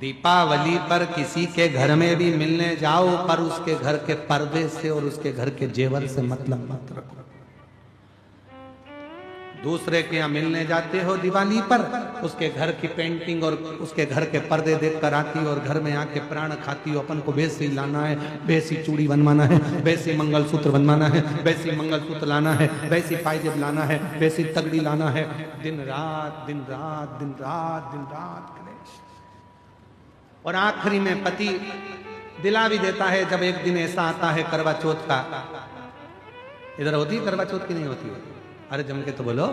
दीपावली पर किसी के घर में भी मिलने जाओ, पर उसके घर के पर्दे से और उसके घर के जेवर से मतलब मत रखो। दूसरे के यहाँ मिलने जाते हो दिवाली पर, उसके घर की पेंटिंग और उसके घर के पर्दे देखकर आती हो और घर में आके प्राण खाती हो। अपन को बेसी लाना है, बेसी चूड़ी बनवाना है, बेसी मंगलसूत्र बनवाना है, बेसी मंगलसूत्र लाना है, बेसी पायजेब लाना है, बेसी तगड़ी लाना है। दिन रात दिन रात दिन रात दिन रात क्लेश। और आखिरी में पति दिला भी देता है, जब एक दिन ऐसा आता है करवा चौथ का। इधर होती है करवा चौथ की? नहीं होती है? अरे जम के तो बोलो,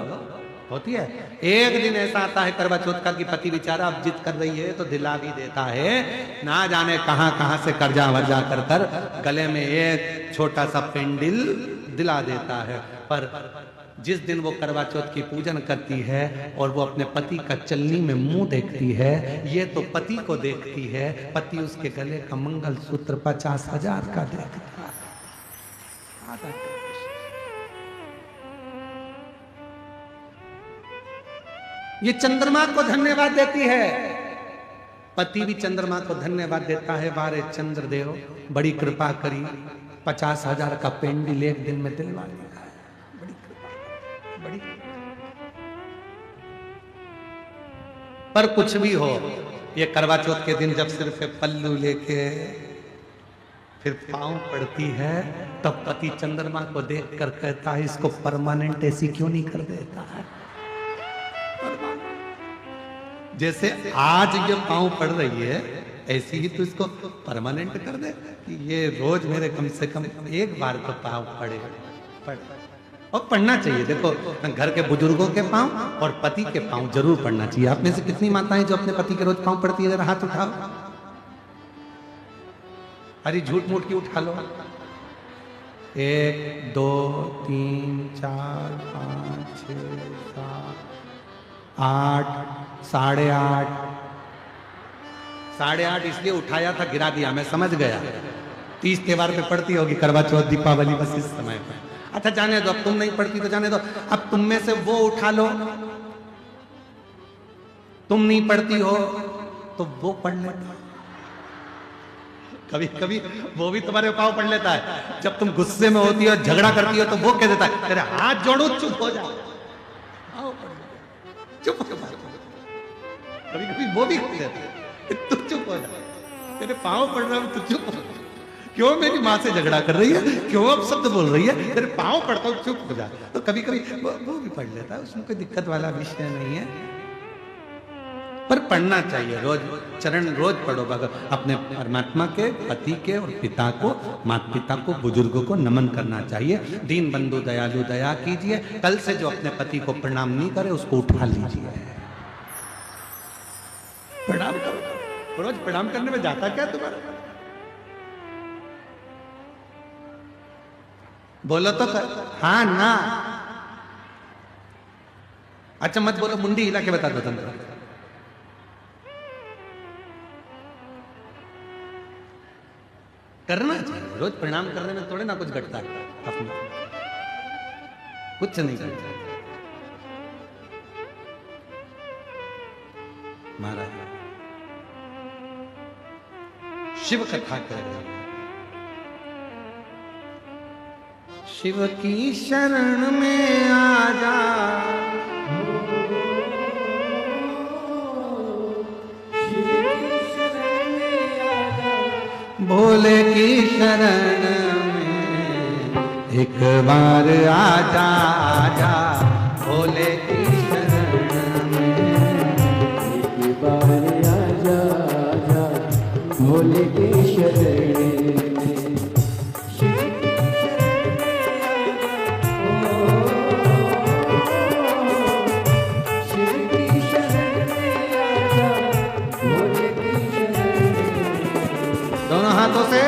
होती है। एक दिन ऐसा आता है करवा चौथ का कि पति बेचारा अब जिद कर रही है तो दिला भी देता है, ना जाने कहां कहां से कर्जा वर्जा कर कर गले में एक छोटा सा पेंडिल दिला देता है। पर जिस दिन वो करवा चौथ की पूजन करती है और वो अपने पति का चलनी में मुंह देखती है, ये तो पति को देखती है, पति उसके गले का मंगलसूत्र 50,000 का देखता है। ये चंद्रमा को धन्यवाद देती है, पति भी चंद्रमा को धन्यवाद देता है। बारे चंद्रदेव बड़ी कृपा करी, 50,000 का पेंडिल एक दिन में दिलवा दिया, बड़ी कृपा, बड़ी। पर कुछ भी हो, ये करवा चौथ के दिन जब सिर पे पल्लू लेके फिर पांव पड़ती है, तब पति चंद्रमा को देखकर कहता है, इसको परमानेंट ऐसी क्यों नहीं कर देता है? जैसे आज ये पांव पड़ रही है, ऐसी ही तो इसको परमानेंट कर दे कि ये रोज मेरे कम से कम एक बार तो पांव पड़े। और पढ़ना चाहिए। देखो, घर के बुजुर्गों के पांव और पति के पांव जरूर पढ़ना चाहिए। आप में से कितनी माताएं जो अपने पति के रोज पांव पड़ती है? जरा हाथ उठाओ। अरे झूठ मूठ की उठा लो। 1 2 3 4 5 6 7 8 8.5 8:30 इसलिए उठाया था, गिरा दिया, मैं समझ गया। 30 त्योहार पे पड़ती होगी, करवा चौथ, दीपावली, बस इस समय पे। अच्छा जाने दो, अब तुम नहीं पढ़ती तो जाने दो। अब तुम में से वो उठा लो, तुम नहीं पढ़ती हो तो वो पढ़ लेता। कभी कभी वो भी तुम्हारे पाँव पढ़ लेता है। जब तुम गुस्से में होती हो, झगड़ा करती हो, तो वो कह देता है तेरे हाथ जोड़ो, चुप हो जा, चुप हो जा। कभी कभी वो भी कह देता है तू चुप हो जा, तेरे पाँव पढ़ रहा हूं, तू चुप हो जा। क्यों मेरी माँ से झगड़ा कर रही है, क्यों अब शब्द बोल रही है, तेरे पाँव पढ़ता हूँ, चुप हो जा। तो कभी कभी वो भी पढ़ लेता है, उसमें कोई दिक्कत वाला विषय नहीं है। पर पढ़ना चाहिए, रोज चरण रोज पढ़ो। अपने परमात्मा के, पति के और पिता को, माता पिता को, बुजुर्गों को नमन करना चाहिए। दीन बंधु दयालु दया कीजिए। कल से जो अपने पति को प्रणाम नहीं करे उसको उठा लीजिए, प्रणाम करो। रोज प्रणाम करने में जाता क्या तुम्हारा? बोलो तो हाँ ना। अच्छा मत बोलो, मुंडी हिला के बता दो तंत्र। करना चाहिए, रोज प्रणाम करने में थोड़े ना कुछ घटता है, अपना कुछ नहीं करता। महाराज शिव कथा कर रहे हैं। शिव की शरण में आ जा, भोले की शरण में एक बार आजा, आजा भोले की शरण में एक बार आजा, आजा भोले की शरण में। शिव की शरण में आजा, भोले की शरण में। दोनों हाथों से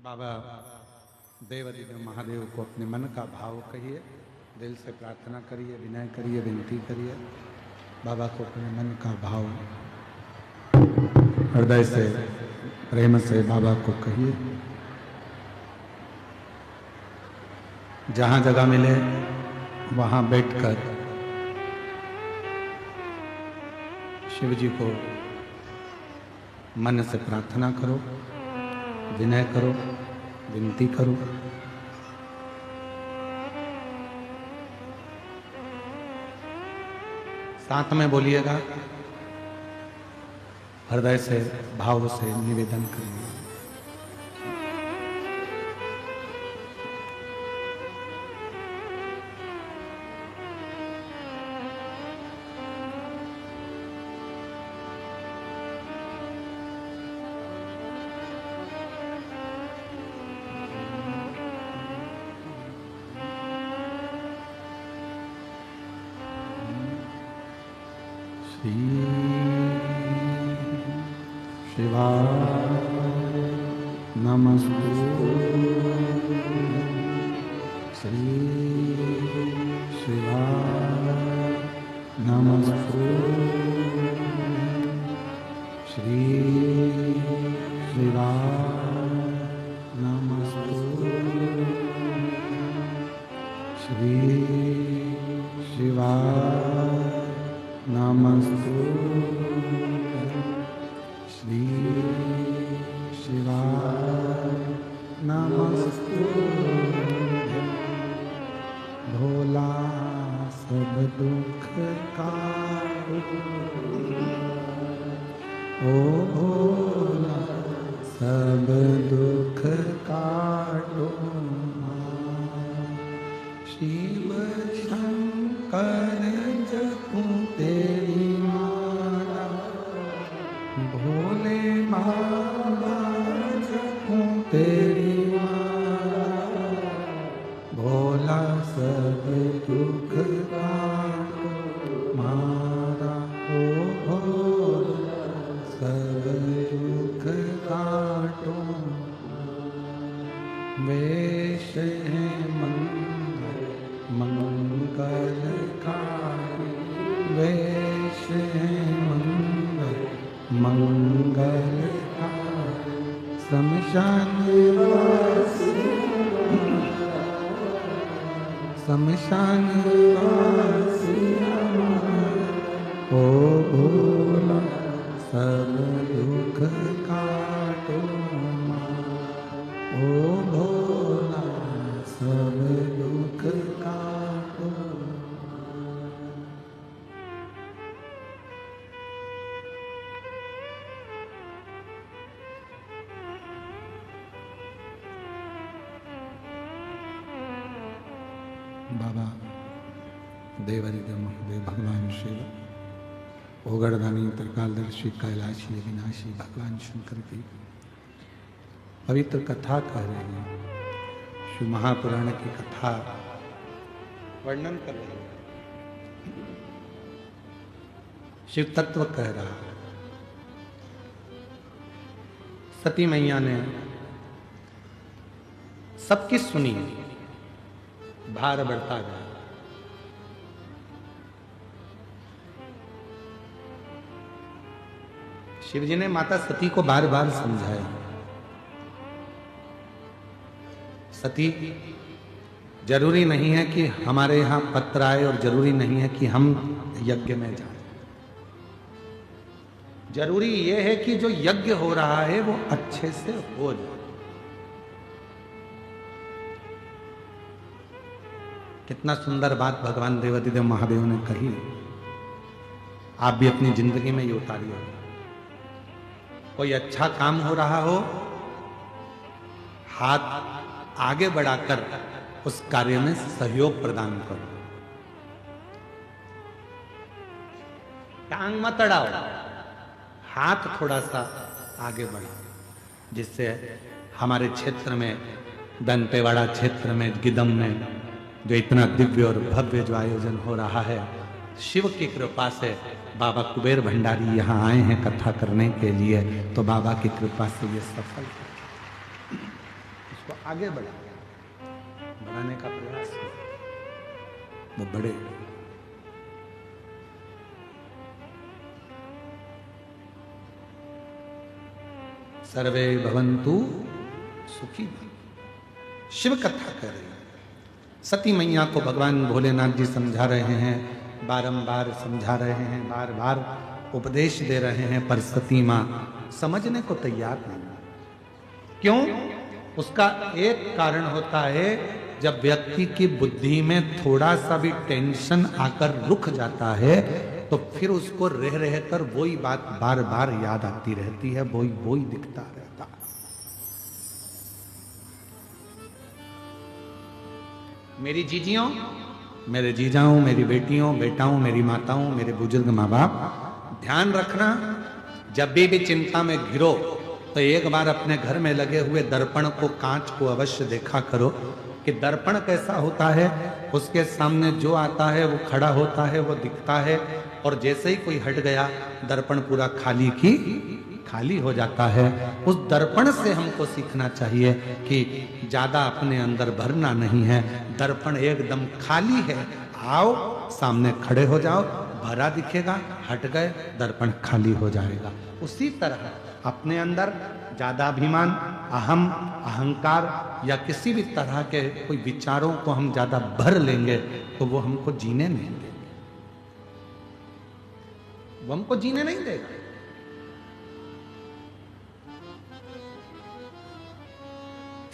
बाबा देवदेव महादेव को अपने मन का भाव कहिए, दिल से प्रार्थना करिए, विनय करिए, विनती करिए। बाबा को अपने मन का भाव हृदय से प्रेम से बाबा को कहिए। जहाँ जगह मिले वहाँ बैठकर शिव जी को मन से प्रार्थना करो, विनय करो, विनती करो। साथ में बोलिएगा, हृदय से भाव से निवेदन करिए। शिवाय नमस्ते। श्री शिवाय नमस्ते। श्री शिवाय नमस्ते। श्री शिवाय नमस्ते। श्री शिवाय नमस्ते। भोला सब दुख काटो, ओ भोला सब दुख काटो। शिव शंकर जपूं तेरी माला, भोले बाबा जपूं तेरी माला। भोला सब दुख काटो मारा, ओ भोला सब दुख काटो। वेश है मंगलकारी, वेश है मंगलकारी। शमशान वासी, शमशान वासी, ओ भोला सब दुख काटो, ओ भोला सब दुख काटो। बाबा देवरिदेव महादेव भगवान शिव, ओगड़दानी त्रिकालदर्शी कैलाशी विनाशी भगवान शंकर की पवित्र कथा कह रहे हैं। शिव महापुराण की कथा वर्णन कर रहे हैं। शिव तत्व कह रहा है। सती मैया ने सबकी सुनी, भार बढ़ता गया। शिव जी ने माता सती को बार बार समझाया, सती जरूरी नहीं है कि हमारे यहां पत्र आए और जरूरी नहीं है कि हम यज्ञ में जाएं। जरूरी यह है कि जो यज्ञ हो रहा है वो अच्छे से हो जाए। कितना सुंदर बात भगवान देवाधिदेव महादेव ने कही। आप भी अपनी जिंदगी में ये उतारिए। कोई अच्छा काम हो रहा हो, हाथ आगे बढ़ाकर उस कार्य में सहयोग प्रदान करो। टांग मत अड़ाओ, हाथ थोड़ा सा आगे बढ़ाओ, जिससे हमारे क्षेत्र में, दंतेवाड़ा क्षेत्र में, गिदम में जो इतना दिव्य और भव्य जो आयोजन हो रहा है, शिव की कृपा से बाबा कुबेर भंडारी यहाँ आए हैं कथा करने के लिए, तो बाबा की कृपा से ये सफल है। इसको आगे बढ़ाने का प्रयास है, वो बड़े। सर्वे भवन्तु सुखी। शिव कथा कर रहे हैं। सती मैया को भगवान भोलेनाथ जी समझा रहे हैं, बारंबार समझा रहे हैं, बार बार उपदेश दे रहे हैं, पर सती मां समझने को तैयार नहीं। क्यों? उसका एक कारण होता है, जब व्यक्ति की बुद्धि में थोड़ा सा भी टेंशन आकर रुक जाता है तो फिर उसको रह रहकर वही बात बार बार याद आती रहती है, वही दिखता रहता है। मेरी जीजियों, मेरे जीजाओं, मेरी बेटियों, बेटाओं, मेरी माताओं, मेरे बुजुर्ग माँ बाप, ध्यान रखना, जब भी चिंता में घिरो तो एक बार अपने घर में लगे हुए दर्पण को, कांच को अवश्य देखा करो कि दर्पण कैसा होता है। उसके सामने जो आता है वो खड़ा होता है, वो दिखता है, और जैसे ही कोई हट गया दर्पण पूरा खाली हो जाता है। उस दर्पण से हमको सीखना चाहिए कि ज्यादा अपने अंदर भरना नहीं है, दर्पण एकदम खाली है, आओ सामने खड़े हो जाओ, भरा दिखेगा, हट गए दर्पण खाली हो जाएगा। उसी तरह अपने अंदर ज्यादा अभिमान, अहम, अहंकार या किसी भी तरह के कोई विचारों को हम ज्यादा भर लेंगे तो वो हमको जीने नहीं देंगे, वो हमको जीने नहीं देगा।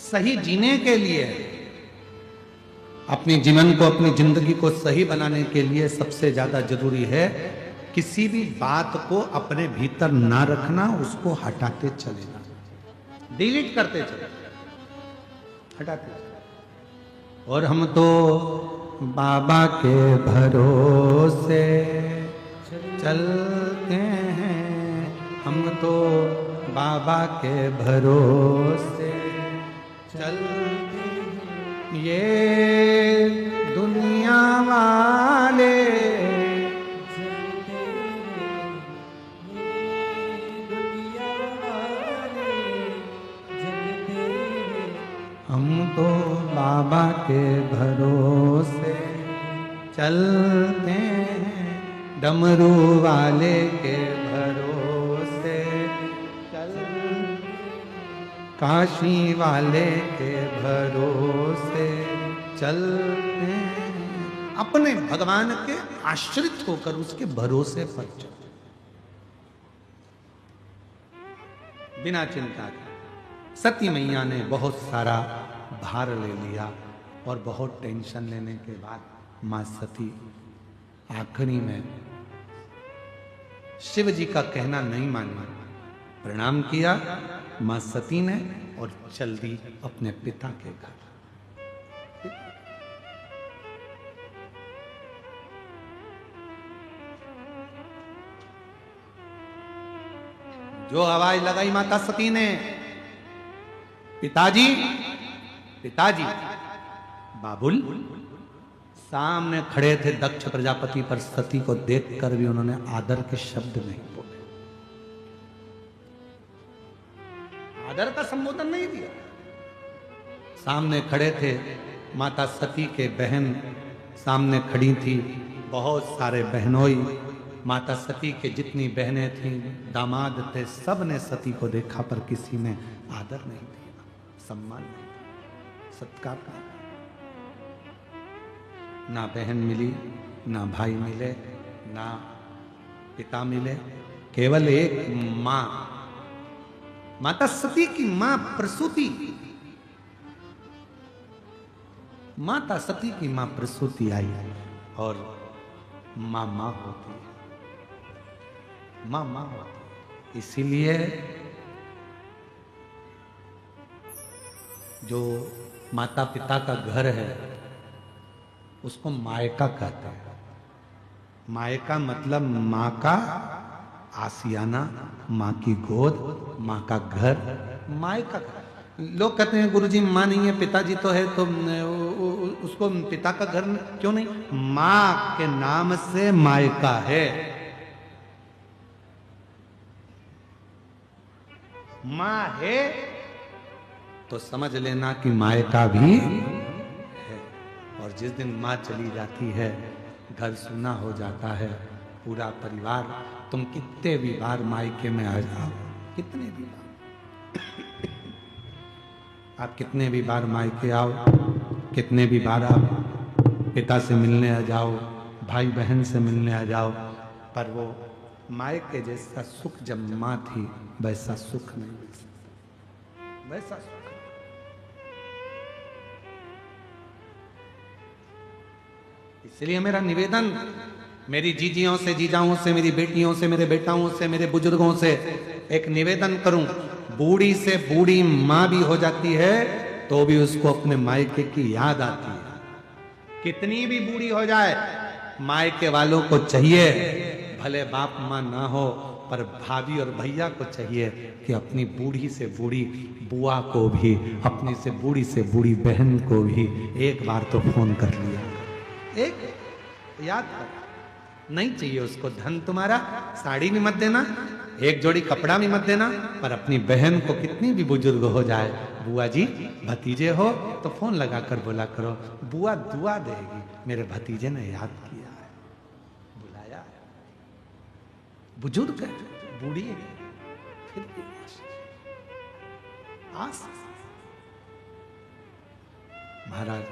सही जीने के लिए, अपने जीवन को, अपनी जिंदगी को सही बनाने के लिए सबसे ज्यादा जरूरी है किसी भी बात को अपने भीतर ना रखना, उसको हटाते चले जाना, डिलीट करते चले, हटाते चले। और हम तो बाबा के भरोसे चलते हैं, हम तो बाबा के भरोसे चलते हैं, ये दुनिया वाले हम तो बाबा के भरोसे चलते हैं, डमरू वाले के भरोसे चलते, काशी वाले के भरोसे चलते हैं। अपने भगवान के आश्रित होकर उसके भरोसे पर चलो, बिना चिंता के। सती मैया ने बहुत सारा भार ले लिया और बहुत टेंशन लेने के बाद मां सती आखिरी में शिव जी का कहना नहीं माना, प्रणाम किया मां सती ने और चल दी अपने पिता के घर। जो आवाज लगाई माता सती ने, पिताजी, पिताजी, बाबुल, सामने खड़े थे दक्ष प्रजापति, पर सती को देखकर भी उन्होंने आदर के शब्द नहीं बोले, आदर का संबोधन नहीं दिया। सामने खड़े थे माता सती के बहन, सामने खड़ी थी बहुत सारे बहनोई, माता सती के जितनी बहनें थीं, दामाद थे, सब ने सती को देखा पर किसी ने आदर नहीं दिया, सम्मान नहीं, सत्कार नहीं। ना बहन मिली, ना भाई मिले, ना पिता मिले, केवल एक मां, माता सती की मां प्रसूति, माता सती की मां प्रसूति आई और मां मां होती है, मां मां होती है। इसीलिए जो माता पिता का घर है उसको मायका कहते हैं। मायका मतलब माँ का आसियाना, माँ की गोद, माँ का घर, मायका घर। लोग कहते हैं गुरुजी माँ नहीं है, पिताजी तो है, तो उसको पिता का घर क्यों नहीं? माँ के नाम से मायका है। माँ है तो समझ लेना कि मायका भी है। और जिस दिन माँ चली जाती है घर सूना हो जाता है, पूरा परिवार। तुम कितने भी बार मायके में आ जाओ, कितने भी बार आप कितने भी बार मायके आओ, कितने भी बार आप पिता से मिलने आ जाओ, भाई बहन से मिलने आ जाओ, पर वो मायके जैसा सुख जब मां थी वैसा सुख नहीं मिल सकता, वैसा सुख। इसलिए मेरा निवेदन मेरी जीजियों से, जीजाओं से, मेरी बेटियों से, मेरे बेटाओं से, मेरे बुजुर्गों से एक निवेदन करूं, बूढ़ी से बूढ़ी मां भी हो जाती है तो भी उसको अपने मायके की याद आती है। कितनी भी बूढ़ी हो जाए, मायके वालों को चाहिए, भले बाप मां ना हो पर भाभी और भैया को चाहिए कि अपनी बूढ़ी से बूढ़ी बुआ को भी, अपनी से बूढ़ी बहन को भी एक बार तो फोन कर लिया, एक याद कर। नहीं चाहिए उसको धन तुम्हारा, साड़ी भी मत देना, एक जोड़ी कपड़ा भी मत देना, पर अपनी बहन को कितनी भी बुजुर्ग हो जाए, बुआ जी भतीजे हो तो फोन लगा कर बोला करो, बुआ दुआ देगी, मेरे भतीजे ने याद किया है, बुलाया है। बुजुर्ग है, बूढ़ी है, फिर भी आस। महाराज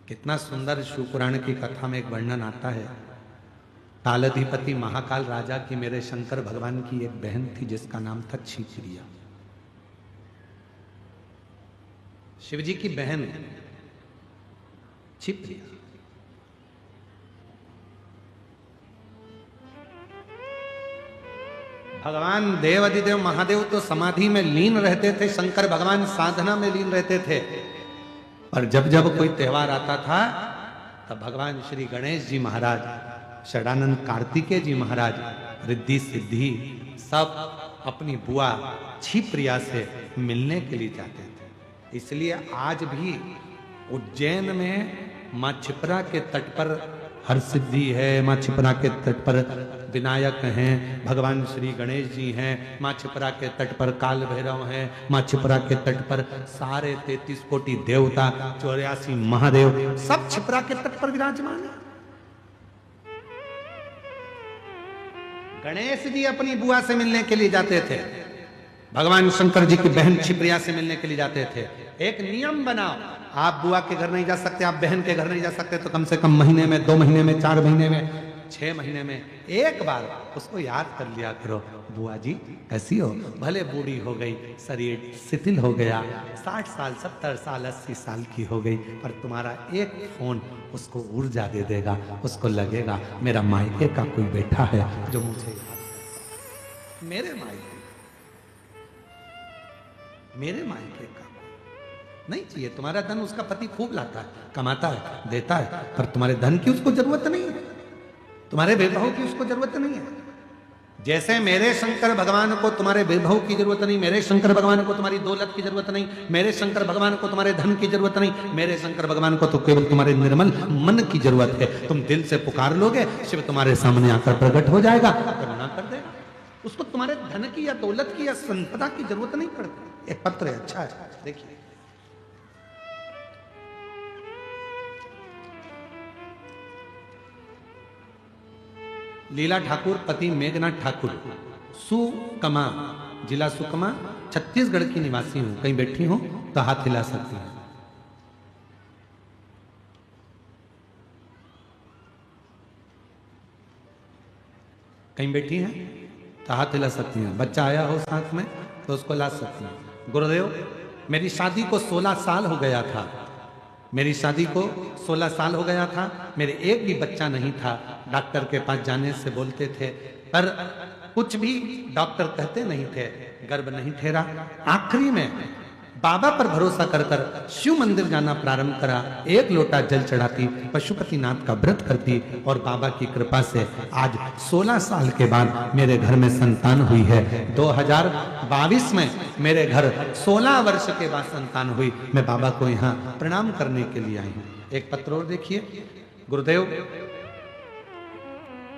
कितना सुंदर शिव पुराण की कथा में एक वर्णन आता है, तालाधिपति महाकाल राजा की, मेरे शंकर भगवान की एक बहन थी जिसका नाम था क्षिप्रिया। शिव जी की बहन क्षिप्रिया। भगवान देवाधिदेव महादेव तो समाधि में लीन रहते थे, शंकर भगवान साधना में लीन रहते थे, पर जब जब कोई त्योहार आता था तब भगवान श्री गणेश जी महाराज, षडानंद कार्तिकेय जी महाराज, रिद्धि सिद्धि सब अपनी बुआ क्षिप्रिया से मिलने के लिए जाते थे। इसलिए आज भी उज्जैन में मां क्षिप्रा के तट पर हर सिद्धि है, मां क्षिप्रा के तट पर विनायक हैं, भगवान श्री गणेश जी हैं, मां क्षिप्रा के तट पर काल भैरव हैं, मां क्षिप्रा के तट पर सारे 33 कोटि देवता, 84 महादेव सब क्षिप्रा के तट पर विराजमान है। गणेश जी अपनी बुआ से मिलने के लिए जाते थे, भगवान शंकर जी की बहन क्षिप्रिया से मिलने के लिए जाते थे। एक नियम बनाओ, आप बुआ के घर नहीं जा सकते, आप बहन के घर नहीं जा सकते, तो कम से कम महीने में, 2 महीने में, 4 महीने में, 6 महीने में एक बार उसको याद कर लिया करो, बुआ जी कैसी हो, भले बूढ़ी हो गई, शरीर शिथिल हो गया, 60 साल, 70 साल, 80 साल की हो गई, पर तुम्हारा एक फोन उसको ऊर्जा दे देगा, उसको लगेगा मेरा मायके का कोई बैठा है जो मुझे याद करता है। मेरे मायके का नहीं चाहिए। तुम्हारा धन उसका पति खूब लाता है, कमाता है, देता है, पर तुम्हारे धन की उसको जरूरत नहीं है, तुम्हारे वैभव की उसको जरूरत नहीं है। जैसे मेरे शंकर भगवान को तुम्हारे वैभव की जरूरत नहीं, मेरे शंकर भगवान को तुम्हारी दौलत की जरूरत नहीं, मेरे शंकर भगवान को तुम्हारे धन की जरूरत नहीं, मेरे शंकर भगवान को तो केवल तुम्हारे निर्मल मन की जरूरत है। तुम दिल से पुकार लोगे, शिव तुम्हारे सामने आकर प्रकट हो जाएगा, करुणा कर देगा। उसको तुम्हारे धन की या दौलत की या संपदा की जरूरत नहीं पड़ती। एक पत्र है, अच्छा है, देखिए। लीला ठाकुर पति मेघनाथ ठाकुर, सुकमा, जिला सुकमा, छत्तीसगढ़ की निवासी हूं। कहीं बैठी हो तो हाथ हिला सकती हैं। कहीं बैठी हैं तो हाथ हिला सकती हैं। बच्चा आया हो साथ में तो उसको ला सकती हैं। गुरुदेव, मेरी शादी को 16 साल हो गया था, मेरी शादी को 16 साल हो गया था, मेरे एक भी बच्चा नहीं था। डॉक्टर के पास जाने से बोलते थे, पर कुछ भी डॉक्टर कहते नहीं थे, गर्भ नहीं ठहरा। आखिरी में बाबा पर भरोसा कर कर शिव मंदिर जाना प्रारंभ करा। एक लोटा जल चढ़ाती, पशुपतिनाथ का व्रत करती, और बाबा की कृपा से आज 16 साल के बाद मेरे घर में संतान हुई है। 2022 में मेरे घर 16 वर्ष के बाद संतान हुई। मैं बाबा को यहाँ प्रणाम करने के लिए आई हूँ। एक पत्र और देखिए। गुरुदेव,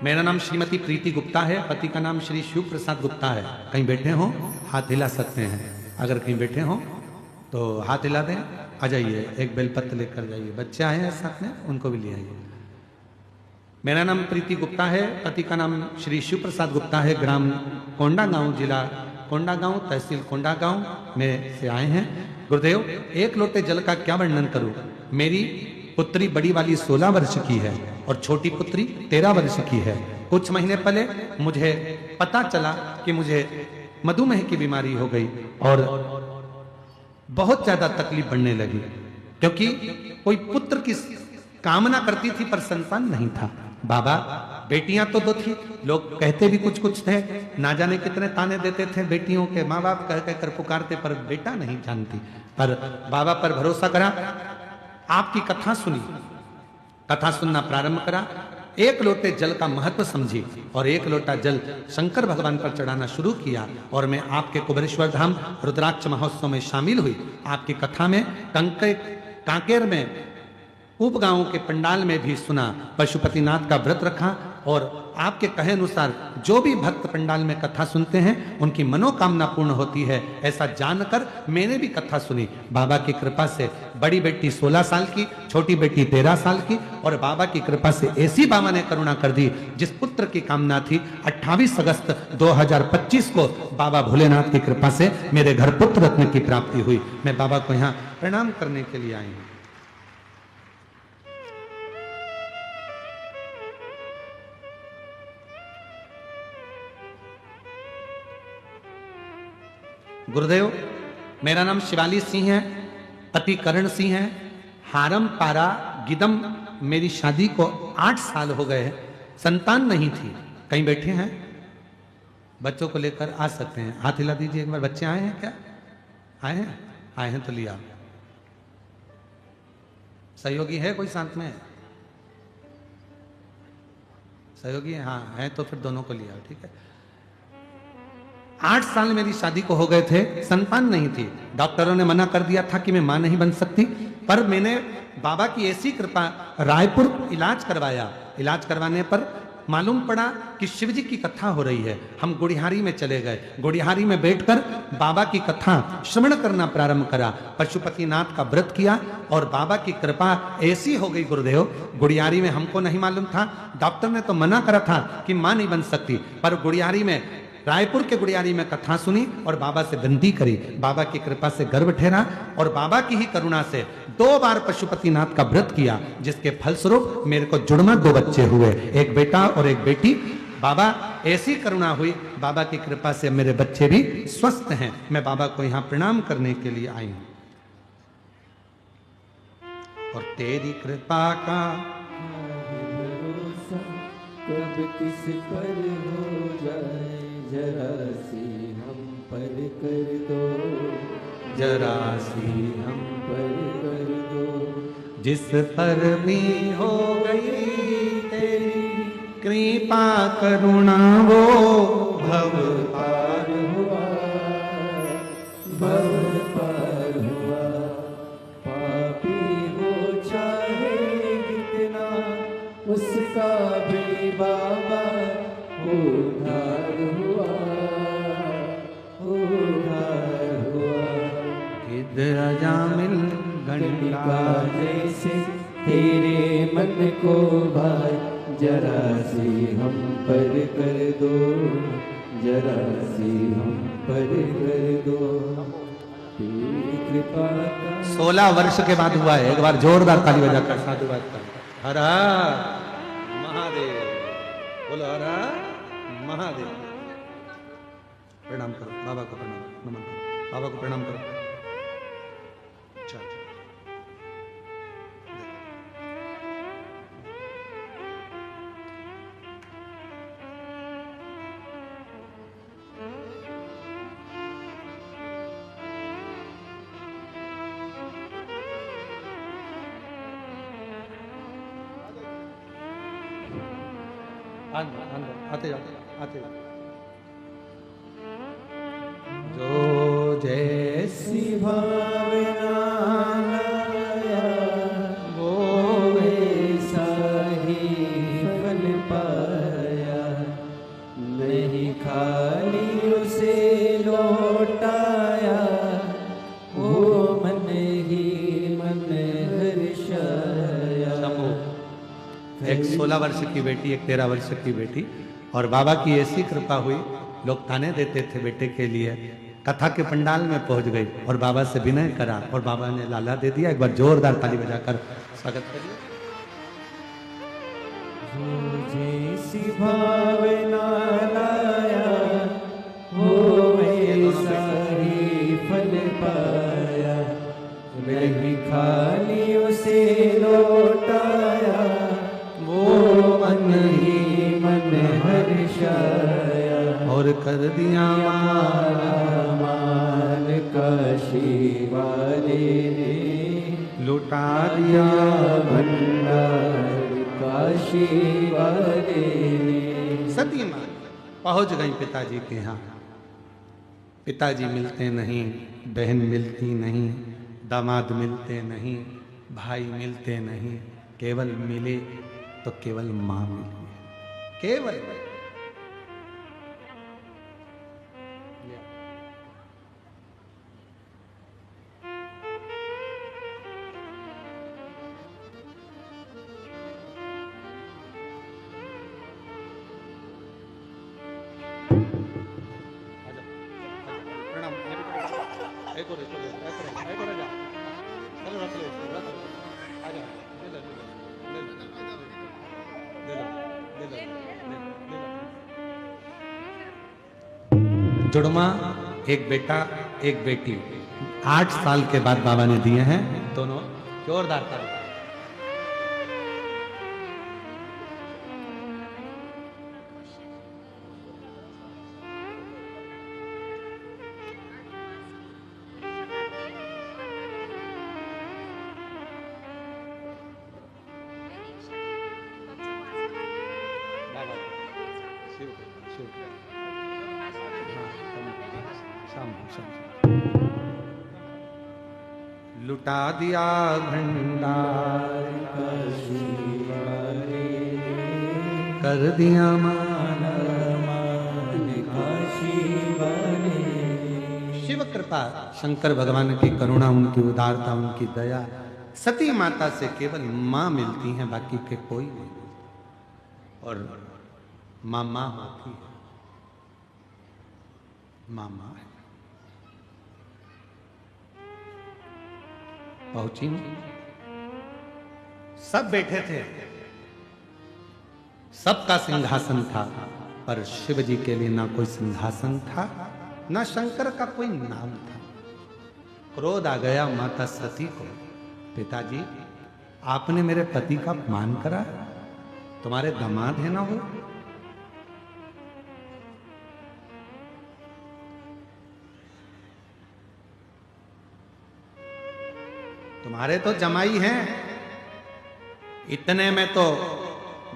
मेरा नाम श्रीमती प्रीति गुप्ता है, पति का नाम श्री शिव प्रसाद गुप्ता है। कहीं बैठे हो हाथ हिला सकते हैं, अगर कहीं बैठे हो तो हाथ हिला दें। आ जाइए, एक बेलपत्र लेकर जाइए। बच्चे आए हैं साथ में, उनको भी ले आइए। मेरा नाम प्रीति गुप्ता है, पति का नाम श्री शिव प्रसाद गुप्ता है। ग्राम कोंडागांव, जिला कोंडागांव, तहसील कोंडागांव में से आए हैं। गुरुदेव, एक लोटे जल का क्या वर्णन करूं। मेरी पुत्री बड़ी वाली 16 वर्ष की है और छोटी पुत्री 13 वर्ष की है। कुछ महीने पहले मुझे पता चला कि मुझे मधुमेह की बीमारी हो गई और बहुत ज्यादा तकलीफ बढ़ने लगी, क्योंकि कोई पुत्र की कामना करती थी पर संतान नहीं था। बाबा, बेटियां तो दो थी, लोग कहते भी कुछ कुछ थे, ना जाने कितने ताने देते थे बेटियों के, माँ बाप कह कहकर पुकारते, पर बेटा नहीं जानती। पर बाबा पर भरोसा करा, आपकी कथा सुनी, कथा सुनना प्रारंभ करा, एक लोटे जल का महत्व समझी और एक लोटा जल शंकर भगवान पर चढ़ाना शुरू किया। और मैं आपके कुबेरेश्वर धाम रुद्राक्ष महोत्सव में शामिल हुई। आपकी कथा में कांकेर में उपगांवों के पंडाल में भी सुना, पशुपतिनाथ का व्रत रखा और आपके कहे अनुसार जो भी भक्त पंडाल में कथा सुनते हैं उनकी मनोकामना पूर्ण होती है, ऐसा जानकर मैंने भी कथा सुनी। बाबा की कृपा से बड़ी बेटी 16 साल की, छोटी बेटी 13 साल की, और बाबा की कृपा से ऐसी बाबा ने करुणा कर दी, जिस पुत्र की कामना थी 28 अगस्त 2025 को बाबा भोलेनाथ की कृपा से मेरे घर पुत्र रत्न की प्राप्ति हुई। मैं बाबा को यहाँ प्रणाम करने के लिए आई हूँ। गुरुदेव, मेरा नाम शिवाली सिंह है, पति करण सिंह है, हारम पारा गिदम। मेरी शादी को 8 साल हो गए हैं, संतान नहीं थी। कहीं बैठे हैं, बच्चों को लेकर आ सकते हैं, हाथ हिला दीजिए एक बार। बच्चे आए हैं क्या? आए हैं? आए हैं तो लिया। सहयोगी है कोई साथ में? सहयोगी है? हाँ है, तो फिर दोनों को लिया, ठीक है। 8 साल मेरी शादी को हो गए थे, संतान नहीं थी। डॉक्टरों ने मना कर दिया था कि मैं मां नहीं बन सकती, पर मैंने बाबा की ऐसी कृपा, रायपुर इलाज करवाया। इलाज करवाने पर मालूम पड़ा कि शिव जी की कथा हो रही है। हम गुड़िहारी में चले गए, गुड़िहारी में बैठकर बाबा की कथा श्रवण करना प्रारंभ करा, पशुपतिनाथ का व्रत किया और बाबा की कृपा ऐसी हो गई गुरुदेव। गुड़िहारी में हमको नहीं मालूम था, डॉक्टर ने तो मना करा था कि मां नहीं बन सकती, पर गुड़िहारी में, रायपुर के गुड़ियारी में कथा सुनी और बाबा से विनती करी। बाबा की कृपा से गर्भ ठहरा और बाबा की ही करुणा से 2 बार पशुपतिनाथ का व्रत किया, जिसके फलस्वरूप मेरे को जुड़मा 2 बच्चे हुए, एक बेटा और एक बेटी। बाबा ऐसी करुणा हुई, बाबा की कृपा से मेरे बच्चे भी स्वस्थ हैं। मैं बाबा को यहाँ प्रणाम करने के लिए आई हूं। और तेरी कृपा का कब किस पर हो जाए, जरा सी हम पर कर दो, जरा सी हम पर कर दो। जिस पर भी हो गई तेरी कृपा करुणा, वो भव पार हुआ, भव पार हुआ। पापी हो चाहे कितना, उसका भी बाबा उद्धार हुआ, उद्धार हुआ। गिद्ध अजामिल गंगा जैसे तेरे मन को भाई, जरा सी हम पर कर दो, जरा सी हम पर कर दो। तेरी कृपा का 16 वर्ष के बाद हुआ है। एक बार जोरदार ताली बजाकर साधुवाद कर। हर हर महादेव, बोलो हर हर महादेव। प्रणाम करो बाबा को, प्रणाम, नमन करो बाबा को, प्रणाम करो। चल आते जाओ, आते जाओ। जो जैसी भावना लाया, वो वैसा ही फल पाया। नहीं खाली उसे लौटाया, वो मन ही मन हर्षाया। एक 16 वर्ष की बेटी, एक 13 वर्ष की बेटी, और बाबा की ऐसी कृपा हुई, लोग ताने देते थे बेटे के लिए, कथा के पंडाल में पहुंच गई और बाबा से विनय करा और बाबा ने लाला दे दिया। एक बार जोरदार ताली बजाकर स्वागत करिए। जैसी भावना लाया वो वैसा ही फल पाया, नहीं खाली उसे लौटाया वो मन ही मन हर्षाया, और कर दिया मान काशी वाले ने लुटा दिया भंडार काशी वाले ने। सती माँ पहुंच गई पिताजी के यहाँ। पिताजी मिलते नहीं, बहन मिलती नहीं, दामाद मिलते नहीं, भाई मिलते नहीं, केवल मिले तो केवल माँ मिली, केवल। जुड़वा एक बेटा एक बेटी 8 साल के बाद बाबा ने दिए हैं, दोनों जोरदार कर। लुटा दिया भंडार काशी वाले ने कर दिया मान काशी वाले ने। शिव कृपा, शंकर भगवान की करुणा, उनकी उदारता, उनकी दया। सती माता से केवल माँ मिलती है, बाकी के कोई नहीं। और माँ माँ होती है, माँ माँ है। पहुंची नहीं, सब बैठे थे, सबका सिंहासन था, पर शिव जी के लिए ना कोई सिंहासन था, ना शंकर का कोई नाम था। क्रोध आ गया माता सती को, पिताजी आपने मेरे पति का अपमान करा, तुम्हारे दामाद है ना वो, तुम्हारे तो जमाई हैं। इतने में तो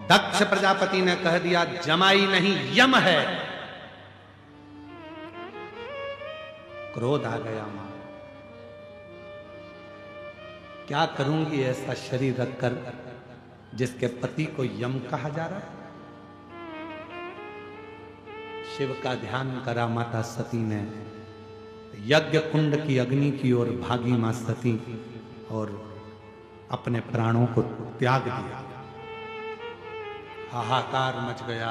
दक्ष प्रजापति ने कह दिया जमाई नहीं यम है। क्रोध आ गया मां, क्या करूंगी ऐसा शरीर रखकर जिसके पति को यम कहा जा रहा है। शिव का ध्यान करा माता सती ने, यज्ञ कुंड की अग्नि की ओर भागी मां सती और अपने प्राणों को त्याग दिया। हाहाकार मच गया।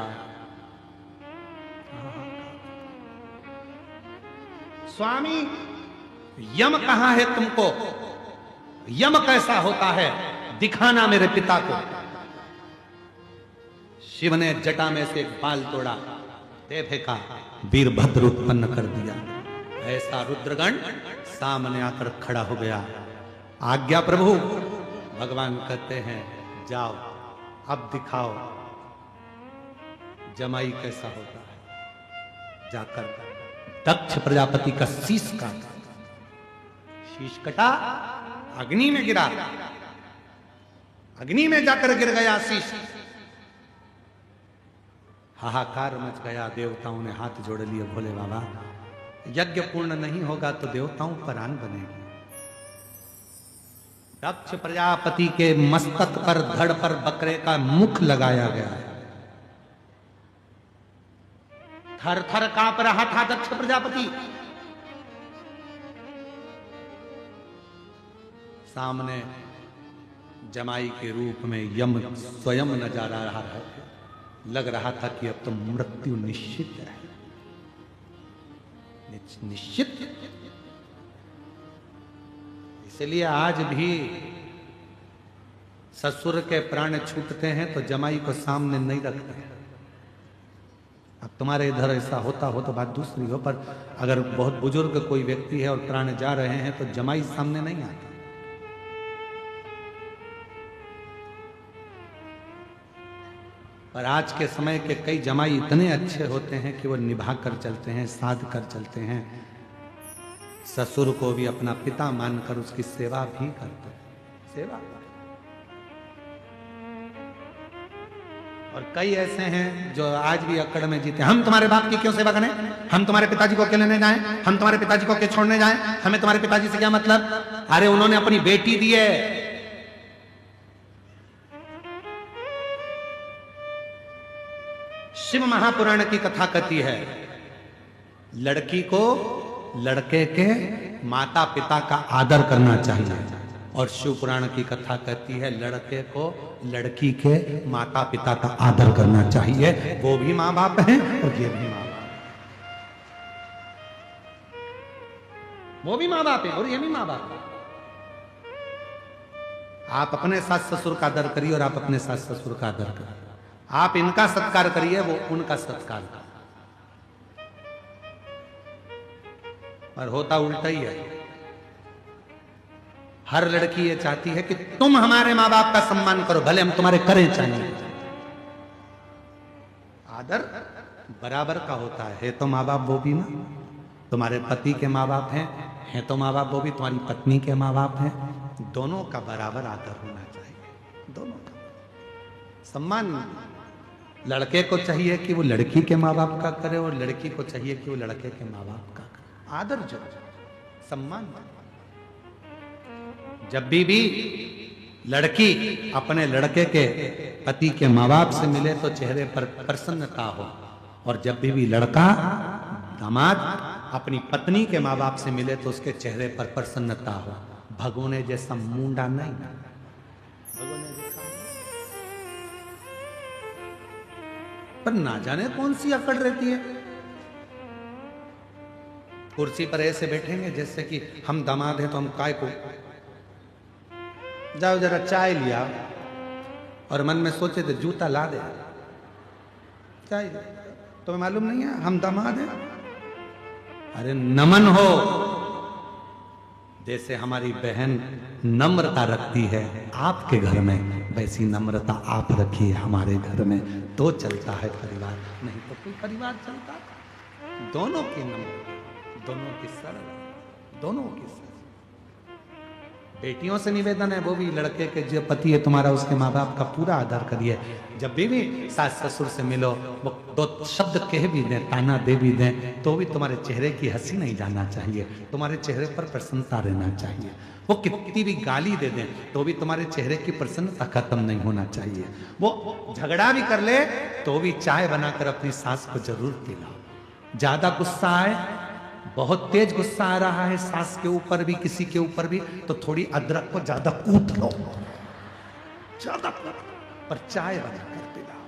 स्वामी यम कहां है तुमको, यम कैसा होता है, दिखाना मेरे पिता को। शिव ने जटा में से एक बाल तोड़ा, दे फेंका, वीरभद्र उत्पन्न कर दिया। ऐसा रुद्रगण सामने आकर खड़ा हो गया। आज्ञा प्रभु। भगवान कहते हैं जाओ अब दिखाओ जमाई कैसा होता है। जाकर दक्ष प्रजापति का शीश काटा, शीश कटा, अग्नि में गिरा, अग्नि में जाकर गिर गया शीश। हाहाकार मच गया। देवताओं ने हाथ जोड़ लिए, भोले बाबा यज्ञ पूर्ण नहीं होगा तो देवताओं पर आन बनेगी। दक्ष प्रजापति के मस्तक पर, धड़ पर बकरे का मुख लगाया गया है। थर थर कांप रहा था दक्ष प्रजापति। सामने जमाई के रूप में यम स्वयं नजर आ रहा है। लग रहा था कि अब तो मृत्यु निश्चित है, निश्चित। इसलिए आज भी ससुर के प्राण छूटते हैं तो जमाई को सामने नहीं रखते। अब तुम्हारे इधर ऐसा होता हो तो बात दूसरी हो, पर अगर बहुत बुजुर्ग कोई व्यक्ति है और प्राण जा रहे हैं तो जमाई सामने नहीं आता। पर आज के समय के कई जमाई इतने अच्छे होते हैं कि वो निभा कर चलते हैं, साध कर चलते हैं, ससुर को भी अपना पिता मानकर उसकी सेवा भी करते हैं। सेवा। और कई ऐसे हैं जो आज भी अकड़ में जीते, हम तुम्हारे बाप की क्यों सेवा करें, हम तुम्हारे पिताजी को क्यों लेने जाएं, हम तुम्हारे पिताजी को क्यों छोड़ने जाएं, हमें तुम्हारे पिताजी से क्या मतलब। अरे उन्होंने अपनी बेटी दी है, शिव महापुराण की कथा कहती है लड़की को लड़के के माता पिता का आदर करना चाहिए, और शिव पुराण की कथा कहती है लड़के को लड़की के माता पिता का आदर करना चाहिए। वो भी माँ बाप हैं और ये भी माँ बाप, वो भी माँ बाप है और ये भी माँ बाप है। आप अपने सास ससुर का आदर करिए और आप अपने सास ससुर का आदर करिए, आप इनका सत्कार करिए, वो उनका सत्कार करिए। पर होता उल्टा ही है। हर लड़की ये चाहती है कि तुम हमारे माँ बाप का सम्मान करो, भले हम तुम्हारे करें चाहिए। आदर बराबर का होता है तो माँ बाप वो भी ना, तुम्हारे पति के माँ बाप हैं तो माँ बाप वो भी तुम्हारी पत्नी के माँ बाप हैं, दोनों का बराबर आदर होना चाहिए, दोनों का सम्मान। लड़के को चाहिए कि वो लड़की के माँ बाप का करे और लड़की को चाहिए कि वो लड़के के माँ बाप का करे। आदर जो सम्मान। जब भी लड़की अपने लड़के के पति के माँ बाप से मिले तो चेहरे पर प्रसन्नता हो, और जब भी लड़का दामाद अपनी पत्नी के माँ बाप से मिले तो उसके चेहरे पर प्रसन्नता हो। भगोने जैसा मुंडा नहीं, भगोने जैसा। पर ना जाने कौन सी अकड़ रहती है, कुर्सी पर ऐसे बैठेंगे जैसे कि हम दामाद हैं तो हम काय को। जाओ जरा चाय लिया, और मन में सोचे तो जूता ला दे, चाय तुम्हें मालूम नहीं है हम दामाद हैं। अरे नमन हो, जैसे हमारी बहन नम्रता रखती है आपके घर में, वैसी नम्रता आप रखिए हमारे घर में, तो चलता है परिवार, नहीं तो कोई परिवार चलता। दोनों की नम्रता, दोनों की सरल, दोनों की सरल। बेटियों से निवेदन है वो भी लड़के के जो पति है तुम्हारा उसके माँ बाप का पूरा आदर करिए। जब भी सास ससुर से मिलो वो दो शब्द कह भी दें, ताना दे भी दें, तो भी तुम्हारे चेहरे की हंसी नहीं जाना चाहिए, तुम्हारे चेहरे पर प्रसन्नता रहना चाहिए। वो कितनी भी गाली दे दें तो भी तुम्हारे चेहरे की प्रसन्नता खत्म नहीं होना चाहिए। वो झगड़ा भी कर ले तो भी चाय बनाकर अपनी सास को जरूर पिलाओ। ज्यादा गुस्सा आए, बहुत तेज गुस्सा आ रहा है सास के ऊपर भी किसी के ऊपर भी, तो थोड़ी अदरक को ज्यादा कूट लो, ज्यादा पर चाय बनाकर पिलाओ।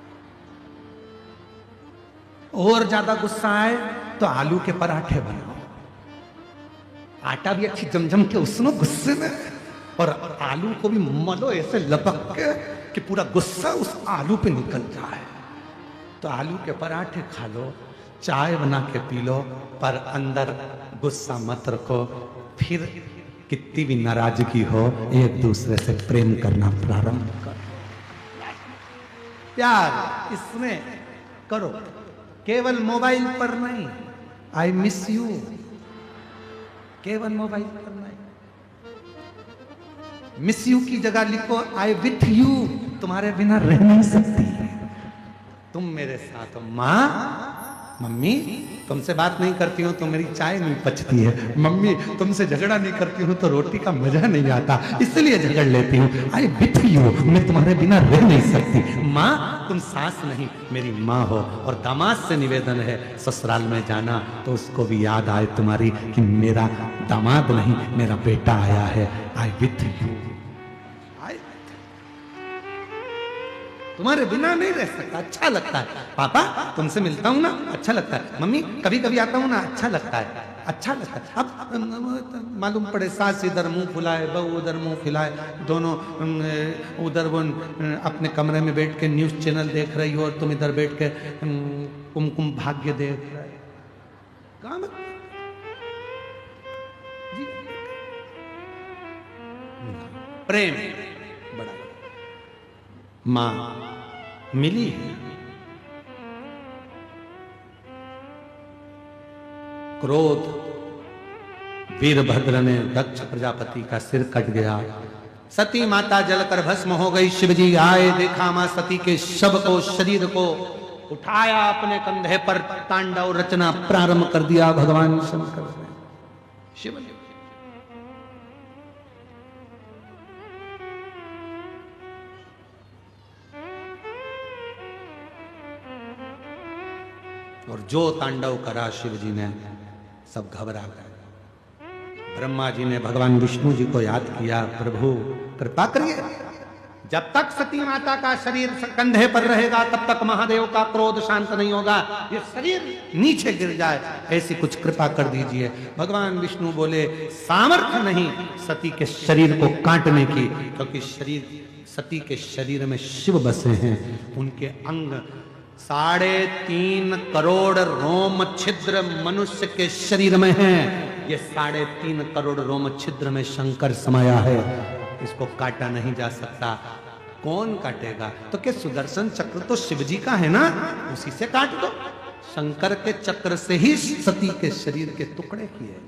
और ज्यादा गुस्सा आए तो आलू के पराठे बनाओ, आटा भी अच्छी जमजम के उसमें गुस्से में, और आलू को भी मलो ऐसे लपक के कि पूरा गुस्सा उस आलू पे निकल जाए। तो आलू के पराठे खा लो, चाय बना के पी लो, पर अंदर गुस्सा मत रखो। फिर कितनी भी नाराजगी हो एक दूसरे से प्रेम करना प्रारंभ करो, प्यार इसमें करो, केवल मोबाइल पर नहीं। आई मिस यू, केवल मोबाइल पर नहीं। मिस यू की जगह लिखो आई विथ यू, तुम्हारे बिना रह नहीं सकती, तुम मेरे साथ हो। माँ, मम्मी तुमसे बात नहीं करती हूँ तो मेरी चाय नहीं पचती है, मम्मी तुमसे झगड़ा नहीं करती हूँ तो रोटी का मजा नहीं आता, इसलिए झगड़ लेती हूँ। आई विथ यू, मैं तुम्हारे बिना रह नहीं सकती। माँ तुम सास नहीं मेरी माँ हो। और दामाद से निवेदन है ससुराल में जाना तो उसको भी याद आए तुम्हारी कि मेरा दामाद नहीं मेरा बेटा आया है। आई विथ यू, तुम्हारे बिना नहीं रह सकता, अच्छा लगता है। पापा तुमसे मिलता हूं ना अच्छा लगता है, मम्मी कभी कभी आता हूं ना अच्छा लगता है। अच्छा लगता है। अब मालूम पड़े सास इधर मुंह फुलाए, बहू उधर मुंह फुलाए, दोनों उधर वो अपने कमरे में बैठ के न्यूज चैनल देख रही हो और तुम इधर बैठ के कुमकुम भाग्य देख रहे। काम जी प्रेम बड़ा मां मिली है, क्रोध वीरभद्र ने दक्ष प्रजापति का सिर कट गया, सती माता जलकर भस्म हो गई। शिवजी आए, देखा मां सती के शव को, शरीर को उठाया, अपने कंधे पर तांडव रचना प्रारंभ कर दिया भगवान शंकर ने। शिव और जो तांडव करा शिव जी ने, सब घबरा गए। ब्रह्मा जी ने भगवान विष्णु जी को याद किया, प्रभु कृपा करिए, जब तक सती माता का शरीर कंधे पर रहेगा तब तक महादेव का क्रोध शांत नहीं होगा, ये शरीर नीचे गिर जाए, ऐसी कुछ कृपा कर दीजिए। भगवान विष्णु बोले सामर्थ्य नहीं सती के शरीर को काटने की, क्योंकि सती के शरीर में शिव बसे हैं, उनके अंग 3.5 करोड़ रोम छिद्र मनुष्य के शरीर में हैं, ये 3.5 करोड़ रोम छिद्र में शंकर समाया है, इसको काटा नहीं जा सकता। कौन काटेगा? तो क्या सुदर्शन चक्र तो शिवजी का है ना, उसी से काट दो। शंकर के चक्र से ही सती के शरीर के टुकड़े किए,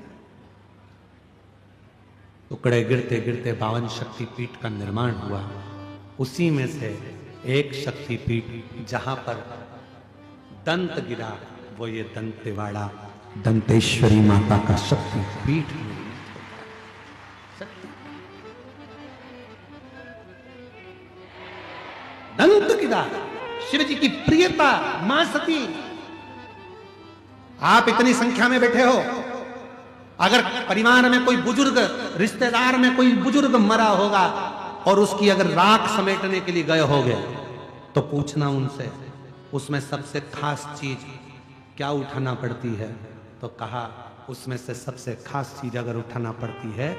टुकड़े गिरते गिरते 52 शक्तिपीठ का निर्माण हुआ। उसी में से एक शक्तिपीठ जहां पर दंत गिरा, वो ये दंतेवाड़ा दंतेश्वरी माता का शक्तिपीठ। दंत गिरा, शिव जी की प्रियता मां सती। आप इतनी संख्या में बैठे हो, अगर परिवार में कोई बुजुर्ग, रिश्तेदार में कोई बुजुर्ग मरा होगा और उसकी अगर राख समेटने के लिए गए होगे तो पूछना उनसे, उसमें सबसे खास चीज क्या उठाना पड़ती है? तो कहा उसमें से सबसे खास चीज अगर उठाना पड़ती है,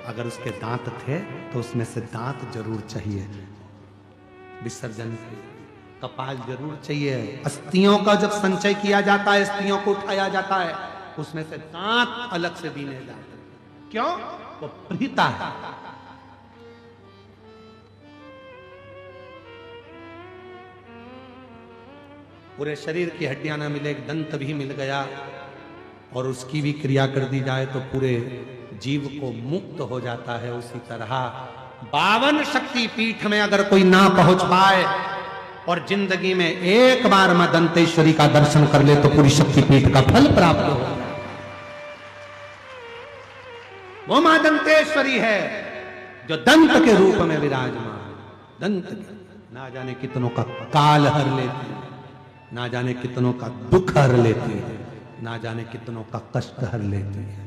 अगर उसके दांत थे तो उसमें से दांत जरूर चाहिए, विसर्जन के कपाल जरूर चाहिए। अस्थियों का जब संचय किया जाता है, अस्थियों को उठाया जाता है, उसमें से दांत अलग से बीने जाते हैं। क्यों? वो प्रीता है। पूरे शरीर की हड्डियां ना मिले, एक दंत भी मिल गया और उसकी भी क्रिया कर दी जाए तो पूरे जीव को मुक्त हो जाता है। उसी तरह 52 शक्तिपीठ में अगर कोई ना पहुंच पाए और जिंदगी में एक बार मां दंतेश्वरी का दर्शन कर ले तो पूरी शक्तिपीठ का फल प्राप्त हो। वो मां दंतेश्वरी है जो दंत के रूप में विराजमान, दंत ना जाने कितनों का काल हर लेती है, ना जाने कितनों का दुख हर लेती है, ना जाने कितनों का कष्ट हर लेती है।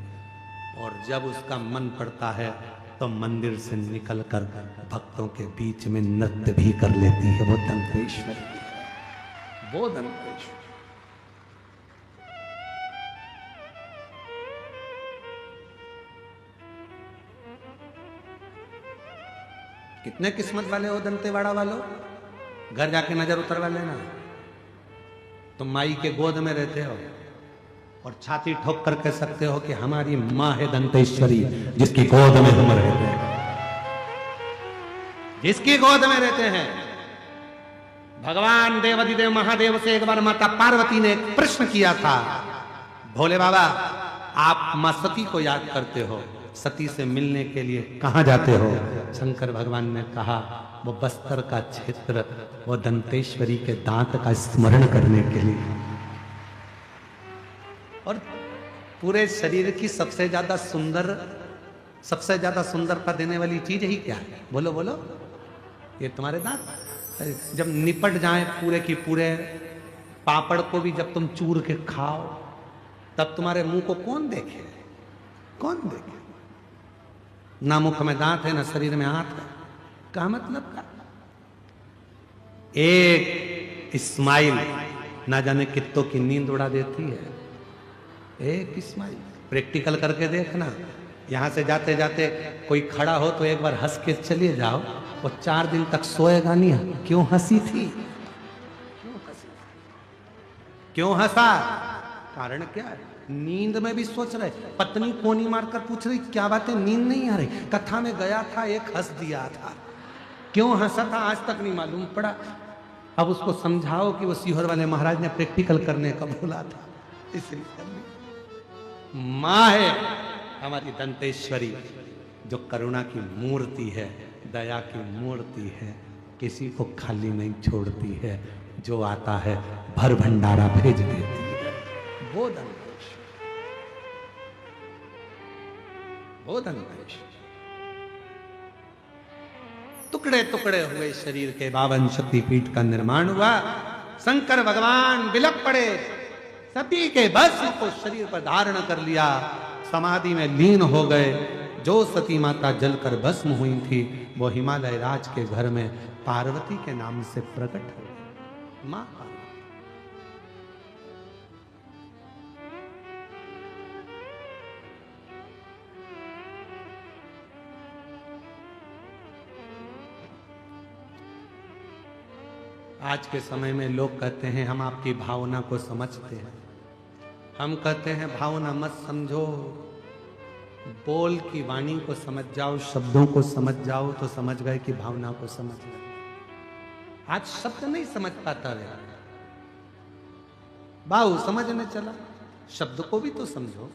और जब उसका मन पड़ता है तो मंदिर से निकलकर भक्तों के बीच में नृत्य भी कर लेती है। वो दंतेश्वरी है, वो दंतेश्वरी। कितने किस्मत वाले हो दंतेवाड़ा वालों, घर जाके नजर उतरवा लेना। तुम माई के गोद में रहते हो और छाती ठोक कर कह सकते हो कि हमारी मां है दंतेश्वरी, जिसकी गोद में हम रहते हैं, जिसकी गोद में रहते हैं। भगवान देवाधिदेव महादेव से एक बार माता पार्वती ने एक प्रश्न किया था, भोले बाबा आप मां सती को याद करते हो, सती से मिलने के लिए कहां जाते हो? शंकर भगवान ने कहा वो बस्तर का क्षेत्र, वो दंतेश्वरी के दांत का स्मरण करने के लिए। और पूरे शरीर की सबसे ज्यादा सुंदरता देने वाली चीज ही क्या है? बोलो बोलो। ये तुम्हारे दांत जब निपट जाए पूरे की पूरे, पापड़ को भी जब तुम चूर के खाओ तब तुम्हारे मुंह को कौन देखे? कौन देखे? ना मुख में दांत है, ना शरीर में हाथ है। क्या मतलब का? एक स्माइल ना जाने कितनों की नींद उड़ा देती है। एक स्माइल। प्रैक्टिकल करके देखना। यहाँ से जाते जाते कोई खड़ा हो तो एक बार हंस के चले जाओ, वो 4 दिन तक सोएगा नहीं। क्यों हंसी थी, क्यों हंसा, कारण क्या है? नींद में भी सोच रहे, पत्नी कोनी मारकर पूछ रही क्या बात है, नींद नहीं आ रही, कथा में गया था एक हंस दिया था, क्यों हंसा था आज तक नहीं मालूम पड़ा। अब उसको समझाओ कि वो सीहोर वाले महाराज ने प्रैक्टिकल करने का बोला था, इसलिए मां है हमारी दंतेश्वरी, जो करुणा की मूर्ति है, दया की मूर्ति है, किसी को खाली नहीं छोड़ती है, जो आता है भर भंडारा भेज देती है। वो दंतेश्वरी, वो दंतेश्वरी। टुकड़े टुकड़े हुए शरीर के 52 शक्तिपीठ का निर्माण हुआ। शंकर भगवान बिलक पड़े, सती के भस्म को शरीर पर धारण कर लिया, समाधि में लीन हो गए। जो सती माता जलकर भस्म हुई थी वो हिमालय राज के घर में पार्वती के नाम से प्रकट हो। मां आज के समय में लोग कहते हैं हम आपकी भावना को समझते हैं। हम कहते हैं भावना मत समझो, बोल की वाणी को समझ जाओ, शब्दों को समझ जाओ तो समझ गए कि भावना को समझ गए। आज शब्द नहीं समझ पाता है, बाहु समझने चला, शब्द को भी तो समझो।